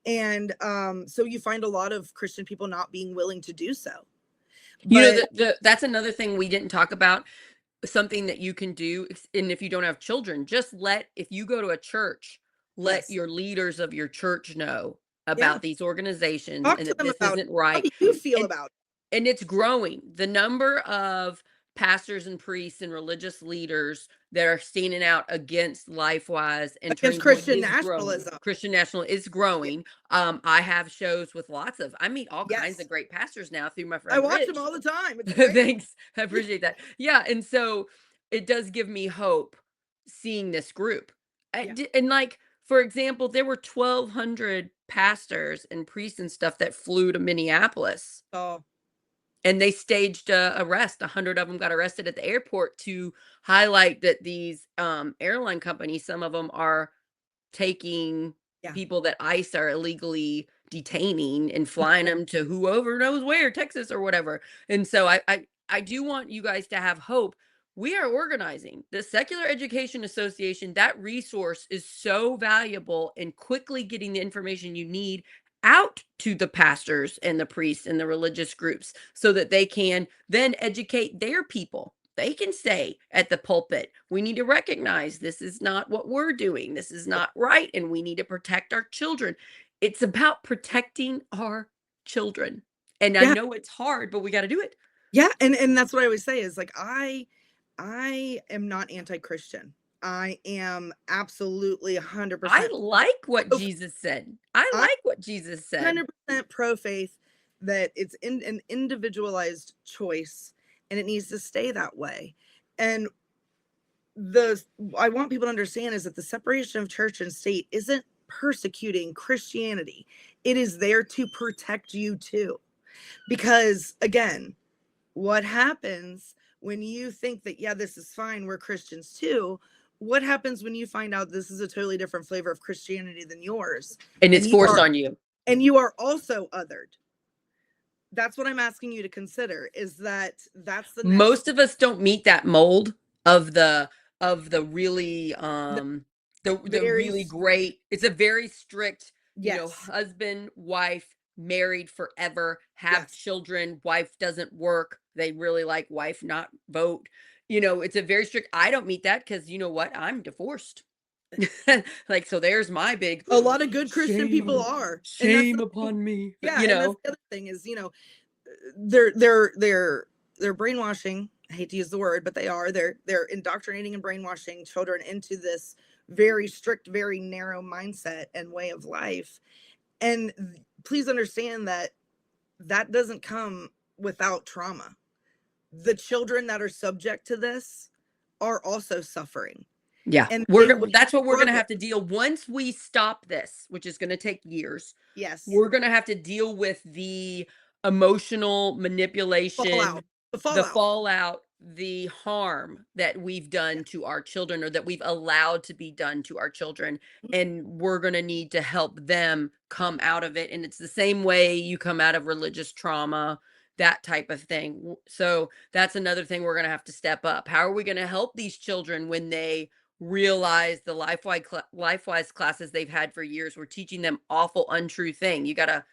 And so you find a lot of Christian people not being willing to do so. But That's another thing we didn't talk about. Something that you can do, and if you don't have children, just if you go to a church, let yes, your leaders of your church know yeah, about these organizations talk and to that them this about it. isn't How right. do you feel And about it? and it's growing. The number of pastors and priests and religious leaders that are standing out against LifeWise and Against Turning Point Christian is growing. nationalism? Christian National is Yeah. growing. I have shows with I meet all kinds Yes. of great pastors now through my I friend watch them Rich. all the time. It's great. Thanks. I appreciate that. Yeah, and so it does give me hope seeing this group. Yeah. And like, for example, there were 1,200 pastors and priests and stuff that flew to Minneapolis, So, and they staged a arrest. 100 of them got arrested at the airport to highlight that these airline companies, some of them are taking yeah. people that ICE are illegally detaining and flying them to whoever knows where, Texas or whatever. And so I do want you guys to have hope. We are organizing the Secular Education Association. That resource is so valuable in quickly getting the information you need out to the pastors and the priests and the religious groups so that they can then educate their people. They can say at the pulpit, we need to recognize this is not what we're doing. This is not right. And we need to protect our children. It's about protecting our children. And I Yeah. know it's hard, but we got to do it. Yeah, and that's what I always say is like I am not anti-Christian. I am absolutely I 100% like what pro Jesus said. I I'm like what Jesus said. 100% pro faith that it's in an individualized choice and it needs to stay that way. And the I want people to understand is that the separation of church and state isn't persecuting Christianity. It is there to protect you too. Because again, what happens when you think that, yeah, this is fine, we're Christians too? What happens when you find out this is a totally different flavor of Christianity than yours? And And it's you forced are on you. and you are also othered. That's what I'm asking you to consider is that that's the next Most of us don't meet that mold of the really the the very really great. It's a very strict, yes, husband, wife, married forever, have yes. children, wife doesn't work. They really like wife not vote. It's a very strict. I don't meet that because you know what? I'm divorced. Like so there's my big A lot of good Christian people shame are. And that's shame the upon me. yeah, and that's the other thing is, they're brainwashing. I hate to use the word, but they are. They're indoctrinating and brainwashing children into this very strict, very narrow mindset and way of life. And please understand that that doesn't come without trauma. The children that are subject to this are also suffering. Yeah, And we're they gonna will that's what we're gonna struggle. have to deal once we stop this, which is gonna take years. Yes. We're gonna have to deal with the emotional Fallout. manipulation, The the fallout. fallout, the harm that we've Yeah. done to our children or that we've allowed to be done to our children, and we're gonna need to help them come out of it, and it's the same way you come out of religious trauma, that type of thing. So that's another thing we're gonna have to step up. How are we gonna help these children when they realize the LifeWise classes they've had for years were teaching them awful untrue thing. You got to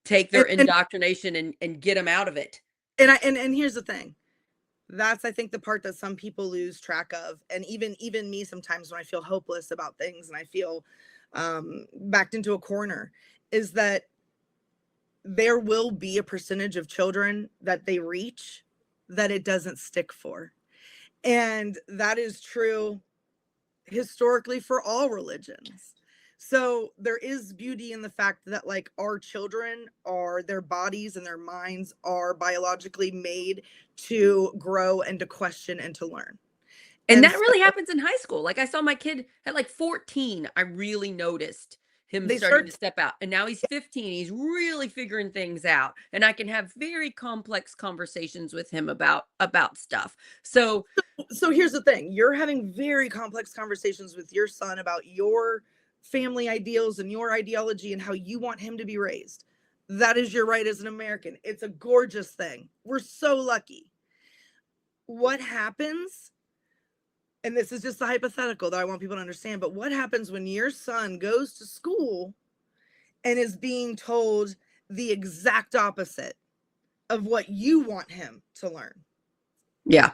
take their And indoctrination and get them out of it. and here's the thing. That's I think the part that some people lose track of, and even me sometimes when I feel hopeless about things and I feel backed into a corner, is that there will be a percentage of children that they reach that it doesn't stick for, and that is true historically for all religions. So there is beauty in the fact that like our children are their bodies and their minds are biologically made to grow and to question and to learn. And And that so really happens in high school. Like I saw my kid at like 14, I really noticed him they starting to start step out. And now he's 15, he's really figuring things out. And I can have very complex conversations with him about stuff. So, so here's the thing. You're having very complex conversations with your son about your family ideals and your ideology and how you want him to be raised. That is your right as an American. It's a gorgeous thing. We're so lucky. What happens, and this is just a hypothetical that I want people to understand, but what happens when your son goes to school and is being told the exact opposite of what you want him to learn? yeah.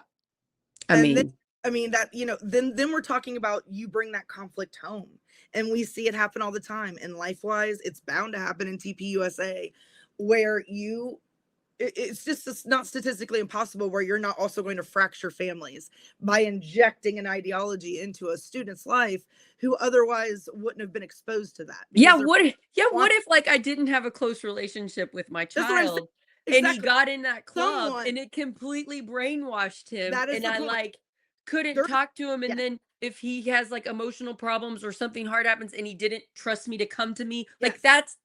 I And then mean, I mean that, then we're talking about you bring that conflict home. And we see it happen all the time. And LifeWise, it's bound to happen in TPUSA, where it's not statistically impossible where you're not also going to fracture families by injecting an ideology into a student's life who otherwise wouldn't have been exposed to that yeah, because they're what want if like I didn't have a close relationship with my that's what I'm saying. child and he Exactly. got in that club Someone and it completely brainwashed him that is and the I point. like couldn't There, talk to him yeah, and then if he has like emotional problems or something hard happens and he didn't trust me to come to me, like yes. that's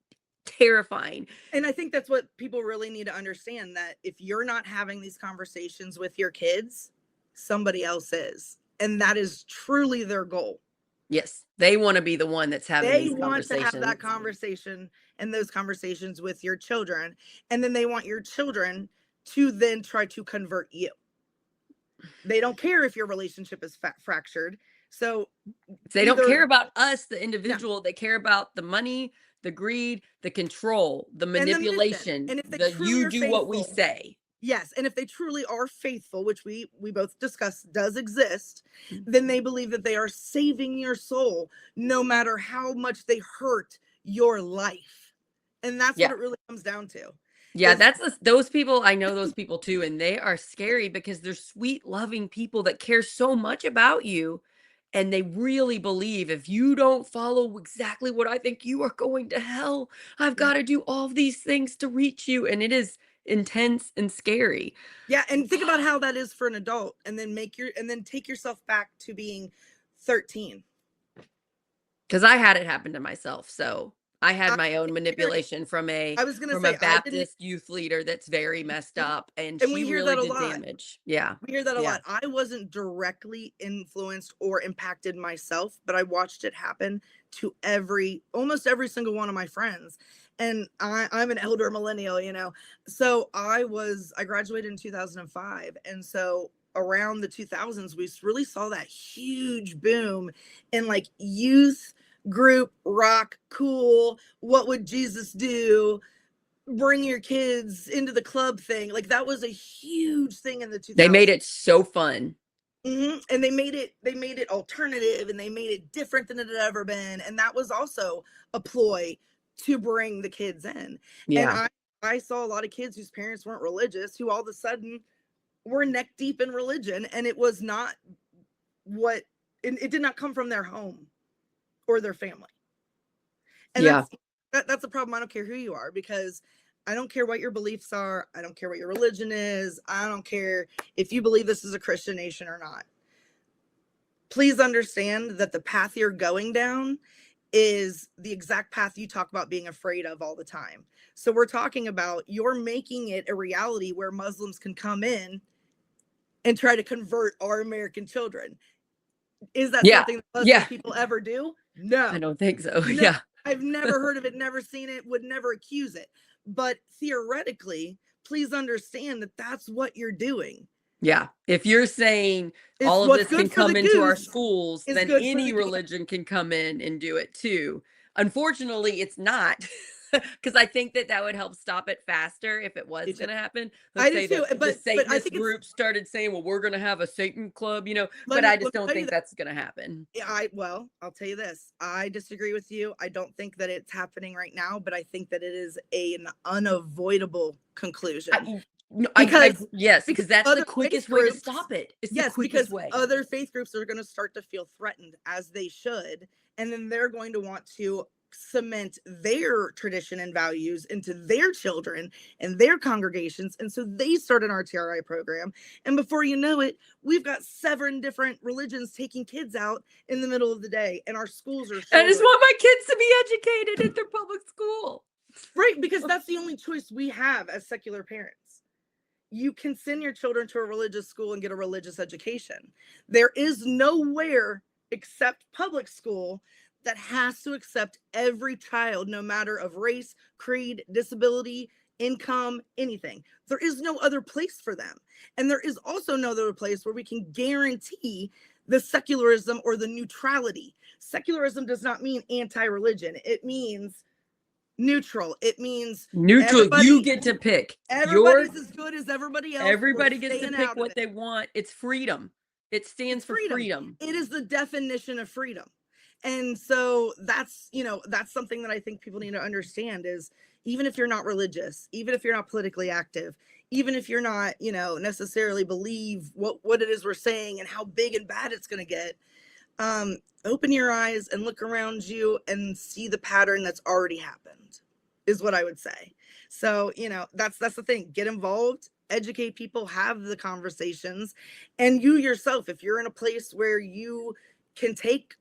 terrifying. And I think that's what people really need to understand, that if you're not having these conversations with your kids, somebody else is. And that is truly their goal. Yes, they want to be the one that's having They these want to have that conversations. conversation and those conversations with your children. And then they want your children to then try to convert you. They don't care if your relationship is fractured. So They don't either, care about us, the no, individual. They care about the money. the greed, the control, the and the mission. manipulation, And if they the truly you are do what we faithful, say. yes, and if they truly are faithful, which we both discussed does exist, then Mhm. they believe that they are saving your soul no matter how much they hurt your life. And that's what Yeah. it really comes down to. Yeah, Is that's those people, I know those people too, and they are scary because they're sweet, loving people that care so much about you, and they really believe if you don't follow exactly what I think, you are going to hell. I've yeah. gotta do all these things to reach you, and it is intense and scary. Yeah, and think about how that is for an adult and then take yourself back to being 13. 'Cause I had it happen to myself, so I had I my own experience manipulation I was gonna from a say I didn't. Baptist youth leader that's very messed Mhm. up, and And we she hear really that a did lot. damage. Yeah. We hear that a Yeah. lot. I wasn't directly influenced or impacted myself, but I watched it happen to almost every single one of my friends. And I'm an elder millennial, So I graduated in 2005. And so around the 2000s, we really saw that huge boom in like youth group rock, cool, what would Jesus do? Bring your kids into the club thing. Like that was a huge thing in the They made 2000s. it so fun. And they made it alternative and they made it different than it had ever been. And that was also a ploy to bring the kids in. And Yeah. I saw a lot of kids whose parents weren't religious who all of a sudden were neck deep in religion, and it was not what it did not come from their home or their family. And Yeah. that's a problem. I don't care who you are, because I don't care what your beliefs are. I don't care what your religion is. I don't care if you believe this is a Christian nation or not. Please understand that the path you're going down is the exact path you talk about being afraid of all the time. So we're talking about you're making it a reality where Muslims can come in and try to convert our American children. Is that Yeah. something that Muslim Yeah. people ever do? I No. don't think so. No, Yeah. I've never heard of it, never seen it, would never accuse it. But theoretically, please understand that that's what you're doing. Yeah. If you're saying It's all of what's this can good for the come into our goose schools, is then good for any the gander. religion can come in and do it too. Unfortunately, it's not, because I think that that would help stop it faster if it was Me gonna happen. I Let's do say too, the but I Satanist think it's group started saying, "Well, we're gonna have a Satan club," let but me I let just me don't tell you think that. that's gonna happen. Yeah, I'll tell you this. I disagree with you. I don't think that it's happening right now, but I think that it is an unavoidable conclusion. I no, I Because yes, because because that's the other faith quickest way to groups stop it. It's the yes, quickest because way. other faith groups are going to start to feel threatened, as they should, and then they're going to want to cement their tradition and values into their children and their congregations, and so they start an RTRI program, and before you know it, we've got 7 different religions taking kids out in the middle of the day, and our schools are I just shouldering. want my kids to be educated at their public school. Right, because that's the only choice we have as secular parents. You can send your children to a religious school and get a religious education. There is nowhere except public school that has to accept every child, no matter of race, creed, disability, income, anything. There is no other place for them. And there is also no other place where we can guarantee the secularism or the neutrality. Secularism does not mean anti-religion. It means neutral. It means Neutral, you everybody get to pick. everybody's as good as everybody else. We're Everybody gets to staying pick out of what it. they want. It's freedom. It It's stands for freedom. freedom. It is the definition of freedom. And so that's something that I think people need to understand is, even if you're not religious, even if you're not politically active, even if you're not, necessarily believe what it is we're saying and how big and bad it's going to get, open your eyes and look around you and see the pattern that's already happened, is what I would say. So, that's the thing. Get involved, educate people, have the conversations. And you yourself, if you're in a place where you can take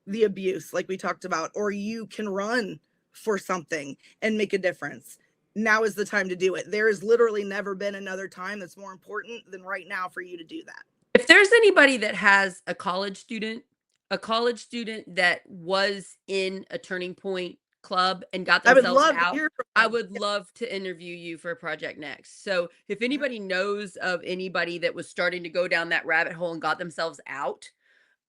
the abuse, like we talked about, or you can run for something and make a difference, now is the time to do it. There has literally never been another time that's more important than right now for you to do that. If there's anybody that has a college student that was in a Turning Point club and got I would themselves love to out, hear from I them. would love to interview you for Project Next. So if Mhm, anybody knows of anybody that was starting to go down that rabbit hole and got themselves out,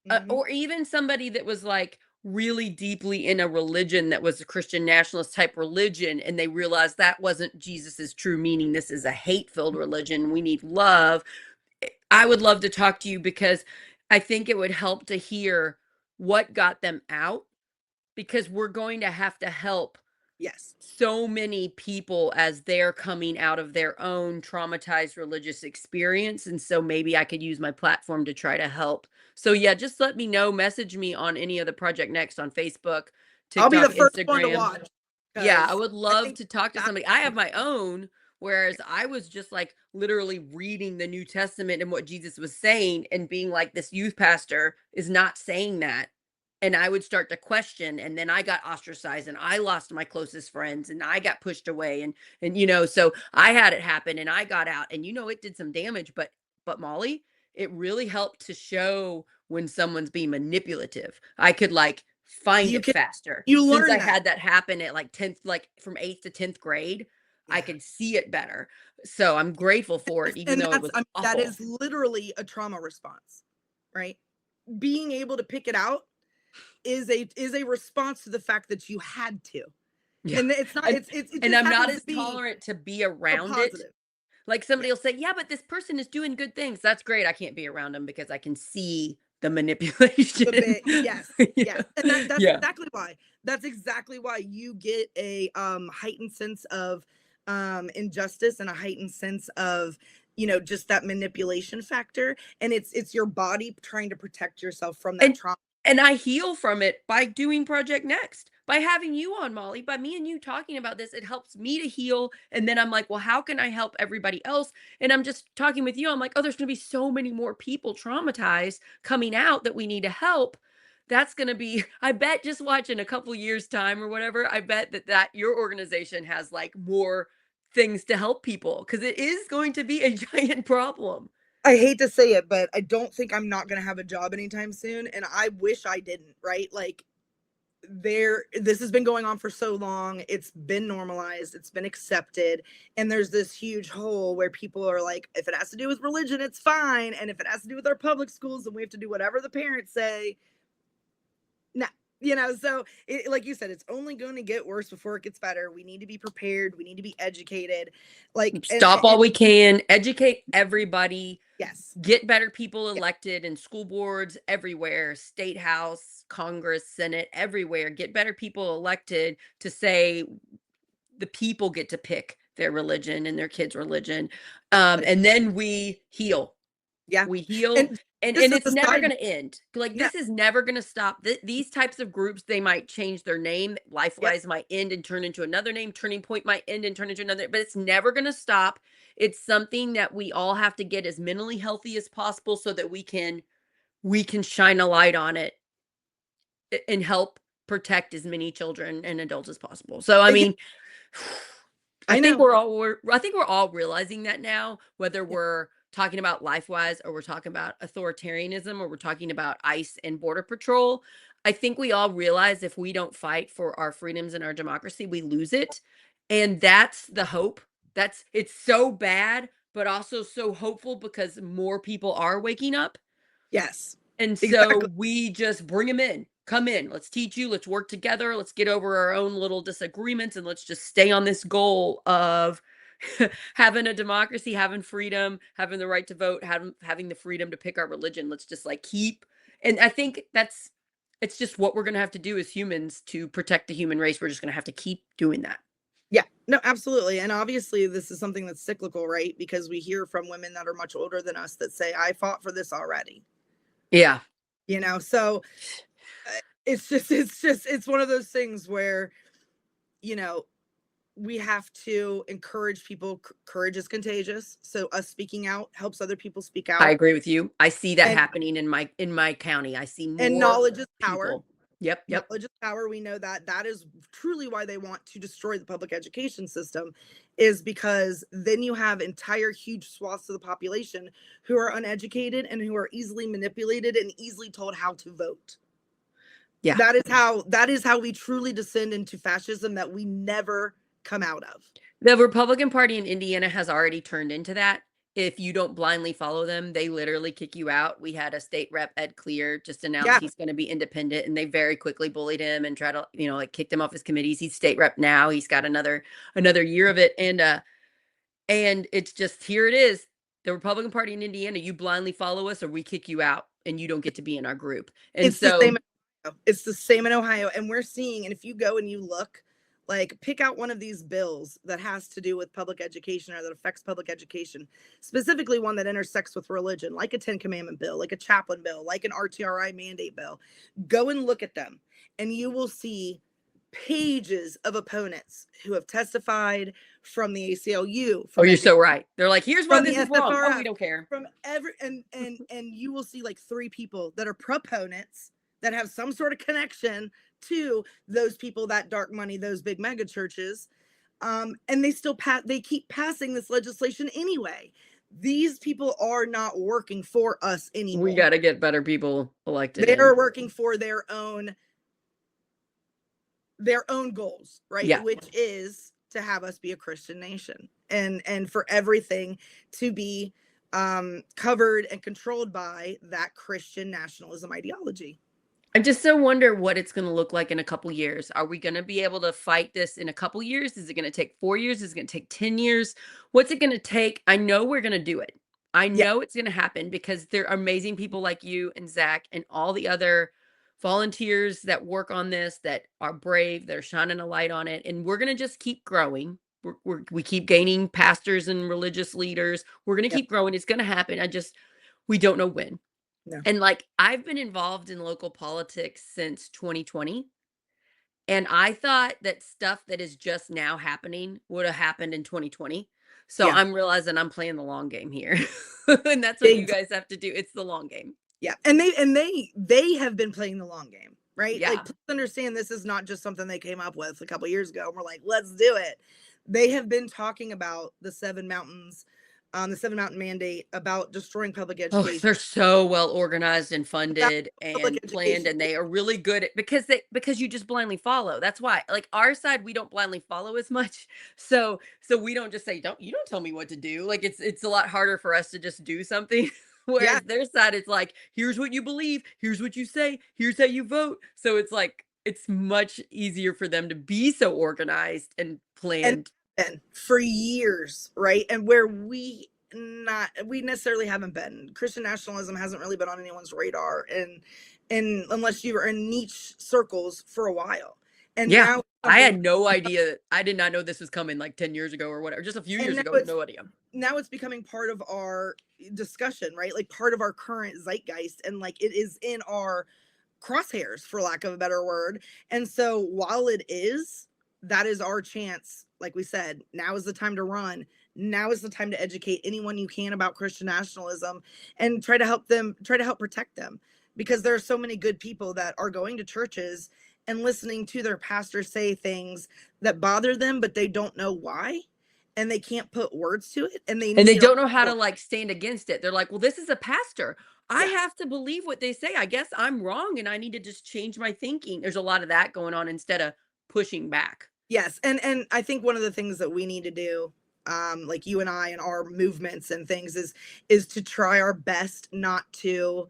mhm. or even somebody that was like, really deeply in a religion that was a Christian nationalist type religion, and they realized that wasn't Jesus's true meaning. This is a hate-filled religion. We need love. I would love to talk to you because I think it would help to hear what got them out, because we're going to have to help Yes. so many people as they're coming out of their own traumatized religious experience. And so maybe I could use my platform to try to help. So yeah, just let me know, message me on any of the Project Next on Facebook, I'll be the TikTok, first one to Instagram. watch Yeah, I because would I love think to talk to that somebody. I have my own, whereas I was just like literally reading the New Testament and what Jesus was saying and being like, this youth pastor is not saying that. And I would start to question, and then I got ostracized and I lost my closest friends and I got pushed away, and so I had it happen and I got out, and it did some damage, but Molly, it really helped to show when someone's being manipulative. I could like find you it can faster. you Since learn I that. had that happen at like 10th, like from 8th to 10th grade, I Yeah. could see it better. So I'm grateful for it, even And though it was that awful. is literally a trauma response, right? Being able to pick it out is a response to the fact that you had to. Yeah. And it's not And it and just I'm not happens to as be tolerant to be a around it. positive. Like Yeah. somebody will say, "Yeah, but this person is doing good things." That's great. I can't be around them because I can see the manipulation. Yes, yes. Yeah. And that's Yeah. exactly why. That's exactly why you get a heightened sense of injustice and a heightened sense of just that manipulation factor, and it's your body trying to protect yourself from that And trauma. and I heal from it by doing Project Next. By having you on, Molly, by me and you talking about this, it helps me to heal. And then I'm like, well, how can I help everybody else? And I'm just talking with you. I'm like, oh, there's going to be so many more people traumatized coming out that we need to help. That's going to be, I bet, just watching a couple years time or whatever, I bet that your organization has like more things to help people, because it is going to be a giant problem. I hate to say it, but I don't think I'm not going to have a job anytime soon, and I wish I didn't, right? Like this has been going on for so long, it's been normalized, it's been accepted, and there's this huge hole where people are like, if it has to do with religion, it's fine, and if it has to do with our public schools and we have to do whatever the parents say, no. So like you said, it's only going to get worse before it gets better. We need to be prepared, we need to be educated, like Stop all we can, educate everybody, yes, get better people yeah, elected in school boards everywhere, state house, Congress, Senate, everywhere. Get better people elected to say the people get to pick their religion and their kids' religion. And then we heal. yeah. We heal, And and just as it's a never side, gonna end. Like, yeah, this is never gonna stop. These types of groups, they might change their name. yep, LifeWise might end and turn into another name. Turning Point might end and turn into another, but it's never gonna stop. It's something that we all have to get as mentally healthy as possible so that we can shine a light on it and help protect as many children and adults as possible. So, I yeah, mean, I I think know, we're all realizing that now, whether yeah, we're talking about LifeWise or we're talking about authoritarianism or we're talking about ICE and Border Patrol. I think we all realize if we don't fight for our freedoms and our democracy, we lose it. And that's the hope. It's so bad, but also so hopeful because more people are waking up. yes, And exactly, so we just bring them in. Come in. Let's teach you. Let's work together. Let's get over our own little disagreements and let's just stay on this goal of having a democracy, having freedom, having the right to vote, having the freedom to pick our religion. Let's just like keep. And I think it's just what we're going to have to do as humans to protect the human race. We're just going to have to keep doing that. yeah, no, absolutely. And obviously this is something that's cyclical, right? Because we hear from women that are much older than us that say, I fought for this already. Yeah. So it's one of those things where you know we have to encourage people. Courage is contagious, so us speaking out helps other people speak I out, agree with you. I see that and happening in my county. I see and more knowledge is power. people. Yep, yep. Knowledge is power. We know that that is truly why they want to destroy the public education system, is because then you have entire huge swaths of the population who are uneducated and who are easily manipulated and easily told how to vote. Yeah. That is how we truly descend into fascism that we never come out of. The Republican Party in Indiana has already turned into that. if you don't blindly follow them, they literally kick you out. We had a state rep, Ed Clear, just announce Yeah. he's going to be independent, and they very quickly bullied him and try to, like kicked him off his committees. He's state rep now. He's got another year of it, and it's just here it is. The Republican Party in Indiana, you blindly follow us or we kick you out and you don't get to be in our group. And It's the so same. It's the same in Ohio, and we're seeing. And if you go and you look, like, pick out one of these bills that has to do with public education or that affects public education, specifically one that intersects with religion, like a Ten Commandment bill, like a chaplain bill, like an RTRI mandate bill. Go and look at them, and you will see pages of opponents who have testified from the ACLU. Oh, you're so right. They're like, here's why From this the is wrong. Oh, SFRF, we don't care. From every and you will see like 3 people that are proponents that have some sort of connection to those people, that dark money, those big mega churches. And they keep passing this legislation anyway. These people are not working for us anymore. We got to get better people elected. They're working for their own goals, right? Yeah. Which is to have us be a Christian nation, and for everything to be covered and controlled by that Christian nationalism ideology. I just so wonder what it's going to look like in a couple years. Are we going to be able to fight this in a couple years? Is it going to take 4 years? Is it going to take 10 years? What's it going to take? I know we're going to do it. I know it's going to happen because there are amazing people like you and Zach and all the other volunteers that work on this, that are brave, that are shining a light on it. And we're going to just keep growing. We keep gaining pastors and religious leaders. We're going to keep growing. It's going to happen. We don't know when. No. And like, I've been involved in local politics since 2020. And I thought that stuff that is just now happening would have happened in 2020. So I'm realizing I'm playing the long game here. And that's what you guys have to do. It's the long game. Yeah. And they have been playing the long game, right? Yeah. Like, please understand, this is not just something they came up with a couple of years ago and we're like, let's do it. They have been talking about the Seven Mountain mandate, about destroying public education. Oh, they're so well organized and funded and planned, and they are really good at, because you just blindly follow. That's why, like, our side, we don't blindly follow as much. So we don't just say, you don't tell me what to do. Like, it's a lot harder for us to just do something. Whereas their side, it's like, here's what you believe, here's what you say, here's how you vote. So it's like, it's much easier for them to be so organized and planned. And for years, right? And where we necessarily haven't been. Christian nationalism hasn't really been on anyone's radar, and unless you were in niche circles for a while. And now I had no idea. I did not know this was coming like 10 years ago or whatever, just a few years ago. No idea. Now it's becoming part of our discussion, right? Like, part of our current zeitgeist, and like, it is in our crosshairs, for lack of a better word. And so while that is our chance. Like we said, now is the time to run. Now is the time to educate anyone you can about Christian nationalism and try to help protect them, because there are so many good people that are going to churches and listening to their pastor say things that bother them, but they don't know why, and they can't put words to it, and they don't know how to like stand against it. They're like, well, this is a pastor. I have to believe what they say. I guess I'm wrong and I need to just change my thinking. There's a lot of that going on instead of pushing back. Yes. And I think one of the things that we need to do, like you and I and our movements and things, is to try our best not to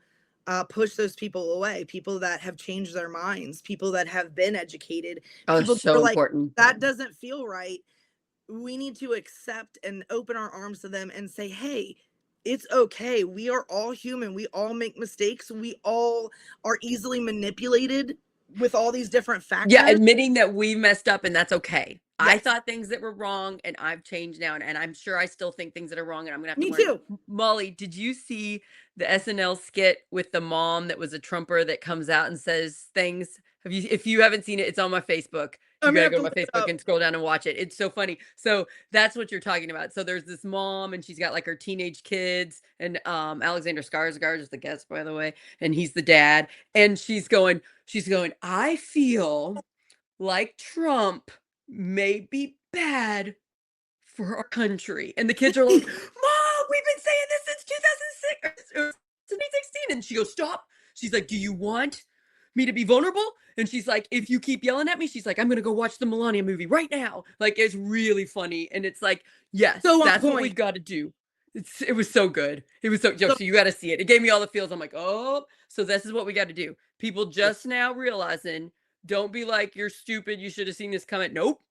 push those people away, people that have changed their minds, people that have been educated. Oh, people so important. That doesn't feel right. We need to accept and open our arms to them and say, hey, it's okay. We are all human. We all make mistakes. We all are easily manipulated with all these different factors. Yeah, admitting that we messed up, and that's okay. Yes. I thought things that were wrong, and I've changed now, and I'm sure I still think things that are wrong, and I'm gonna have to Me learn. too. Molly, did you see the SNL skit with the mom that was a Trumper that comes out and says things? If you haven't seen it, it's on my Facebook. You gotta go to my Facebook and scroll down and watch it. It's so funny. So that's what you're talking about. So there's this mom, and she's got like her teenage kids, and Alexander Skarsgård is the guest, by the way, and he's the dad, and she's going, I feel like Trump may be bad for our country. And the kids are like, Mom, we've been saying this since 2006 or 2016. And she goes, stop. She's like, do you want me to be vulnerable? And she's like, if you keep yelling at me, she's like, I'm gonna go watch the Melania movie right now. Like, it's really funny. And it's like, yes, so that's what we've got to do. it was so good. It was so, yo, So so you got to see it. It gave me all the feels. I'm like, oh, so this is what we got to do. People yeah, just now realizing, don't be like, you're stupid. You should have seen this coming. Nope.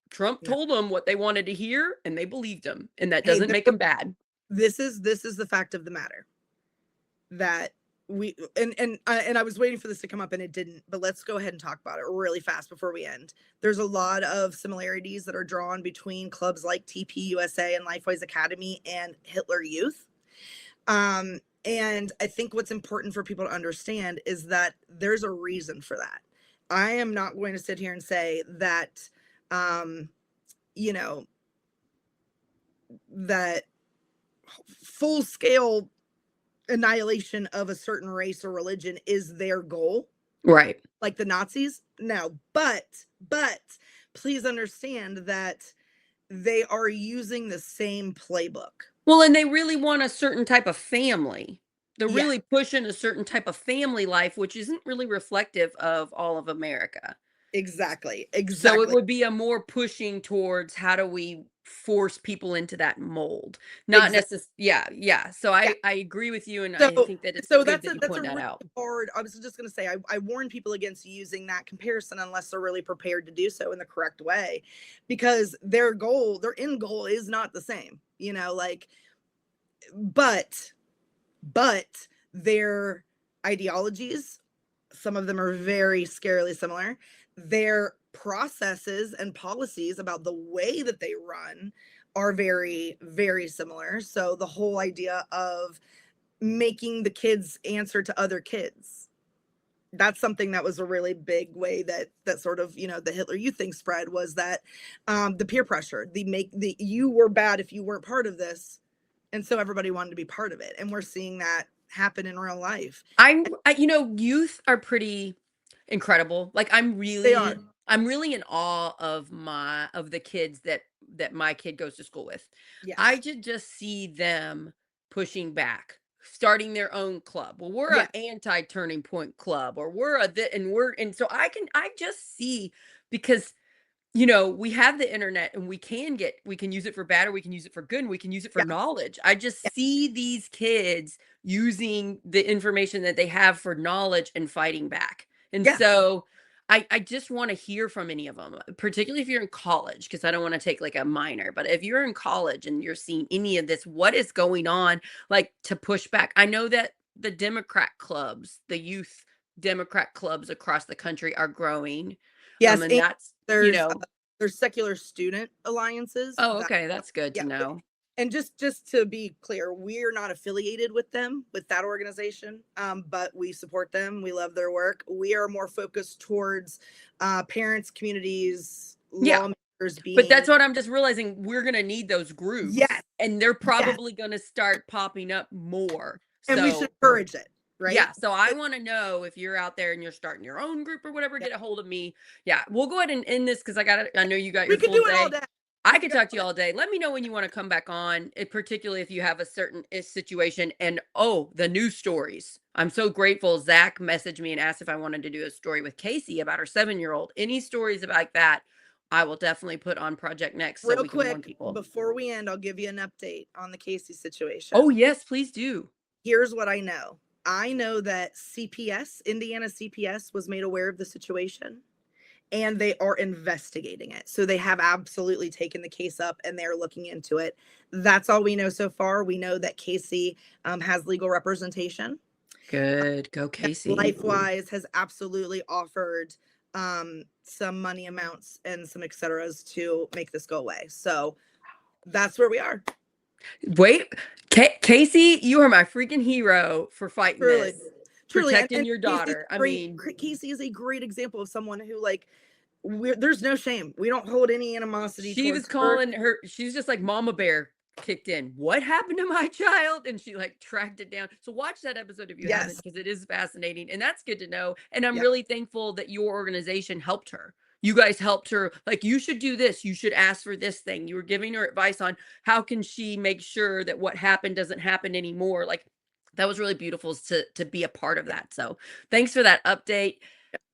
Trump yeah. told them what they wanted to hear and they believed him. And that Hey, doesn't make them bad. this is the fact of the matter that we and I was waiting for this to come up and it didn't, but let's go ahead and talk about it really fast before we end. There's a lot of similarities that are drawn between clubs like TPUSA and Lifewise Academy and Hitler Youth. And I think what's important for people to understand is that there's a reason for that. I am not going to sit here and say that, you know, that full scale annihilation of a certain race or religion is their goal, Right. like the Nazis. No, but please understand that they are using the same playbook. Well, and they really want a certain type of family. They're Yeah, really pushing a certain type of family life, which isn't really reflective of all of America. exactly, So it exactly. would be a more pushing towards how do we force people into that mold? Not Exactly. necessarily, yeah, yeah. So Yeah. I agree with you, and So I think that it's so good that's that a you that's a point that really out. hard. I was just gonna say I warn people against using that comparison unless they're really prepared to do so in the correct way, because their end goal is not the same. Like, but but their ideologies, some of them are very scarily similar. Their processes and policies about the way that they run are very, very similar. So the whole idea of making the kids answer to other kids, that's something that was a really big way that sort of, the Hitler Youth thing spread, was that the peer pressure, the you were bad if you weren't part of this, and so everybody wanted to be part of it, and we're seeing that happen in real life. Youth are pretty incredible. Like They are. I'm really in awe of the kids that my kid goes to school with. I Yes. just see them pushing back, starting their own club. Well, we're a Yes. anti-turning point club, or and so I just see, because we have the internet and we can use it for bad, or we can use it for good, and we can use it for Yeah. knowledge. I Yeah. just see these kids using the information that they have for knowledge and fighting back. And Yeah. so I just want to hear from any of them, particularly if you're in college, because I don't want to take like a minor, but if you're in college and you're seeing any of this, what is going on, like, to push back? I know that the Democrat clubs, the youth Democrat clubs across the country are growing. Yes. And And that's, there's there's secular student alliances oh, that, okay, that's good to yeah. know. And just to be clear, we're not affiliated with them, with that organization, but we support them. We love their work. We are more focused towards parents, communities, Yeah, lawmakers but that's being. what I'm just realizing, we're gonna need those groups, Yes. and they're Yes. probably gonna start popping up more. And we should So, encourage it, right? yeah, so I wanna know if you're out there and you're starting your own group or whatever, Yeah. get a hold of me. Yeah, we'll go ahead and end this because I know you got We your could full do it all day. day. We I could could go talk to all you day. all day. Let me know when you wanna come back on, particularly if you have a certain situation. And, oh, the news stories. I'm so grateful Zach messaged me and asked if I wanted to do a story with Casey about her 7-year-old. Any stories about that, I will definitely put on Project Next so Real we can warn quick, people. before we end, I'll give you an update on the Casey Oh, situation. yes, please do. Here's what I know. I know that CPS, Indiana CPS, was made aware of the situation and they are investigating it. So they have absolutely taken the case up and they're looking into it. That's all we know so far. We know that Casey has legal representation. Good. Go, That Casey. LifeWise has absolutely offered some money amounts and some et ceteras to make this go away. So that's where we are. Wait, Casey, you are my freaking hero for fighting Truly, this, truly. protecting And your daughter. I mean, Casey is a great example of someone who, like, there's no shame. We don't hold any animosity she was towards her. calling her, she's just like Mama Bear kicked in. What happened to my child? And she like tracked it down. So watch that episode if you haven't, Yes. because it is fascinating and that's good to know. And I'm Yeah. really thankful that your organization helped her. You guys helped her. Like, you should do this. You should ask for this thing. You were giving her advice on how can she make sure that what happened doesn't happen anymore. Like, that was really beautiful to be a part of that. So thanks for that update.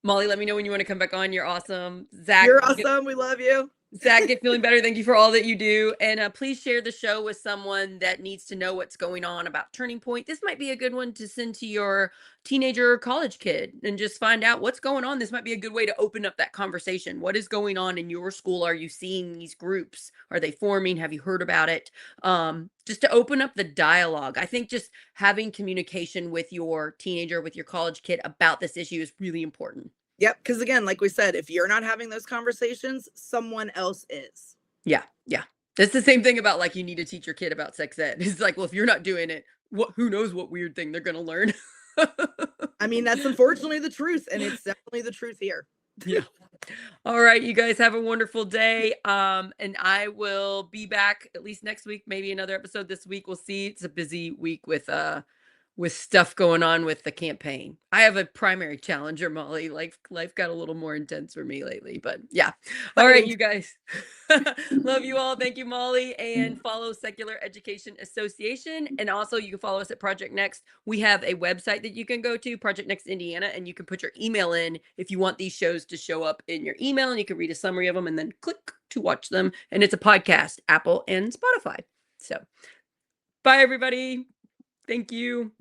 Molly, let me know when you want to come back on. You're awesome. Zach, You're awesome. We love you. Zach, get feeling better. Thank you for all that you do. And please share the show with someone that needs to know what's going on about Turning Point. This might be a good one to send to your teenager or college kid and just find out what's going on. This might be a good way to open up that conversation. What is going on in your school? Are you seeing these groups? Are they forming? Have you heard about it? Just to open up the dialogue. I think just having communication with your teenager, with your college kid about this issue is really important. Yep, because again, like we said, if you're not having those conversations, someone else is. Yeah, yeah. It's the same thing about, like, you need to teach your kid about sex ed. It's like, well, if you're not doing it, who knows what weird thing they're gonna learn. I mean, that's unfortunately the truth, and it's definitely the truth here. Yeah. All right, you guys have a wonderful day. And I will be back at least next week, maybe another episode this week. We'll see. It's a busy week with stuff going on with the campaign. I have a primary challenger, Molly. Life got a little more intense for me lately, but yeah. All right, you guys. Love you all. Thank you, Molly. And follow Secular Education Association. And also you can follow us at Project Next. We have a website that you can go to, Project Next Indiana, and you can put your email in if you want these shows to show up in your email, and you can read a summary of them and then click to watch them. And it's a podcast, Apple and Spotify. So bye, everybody. Thank you.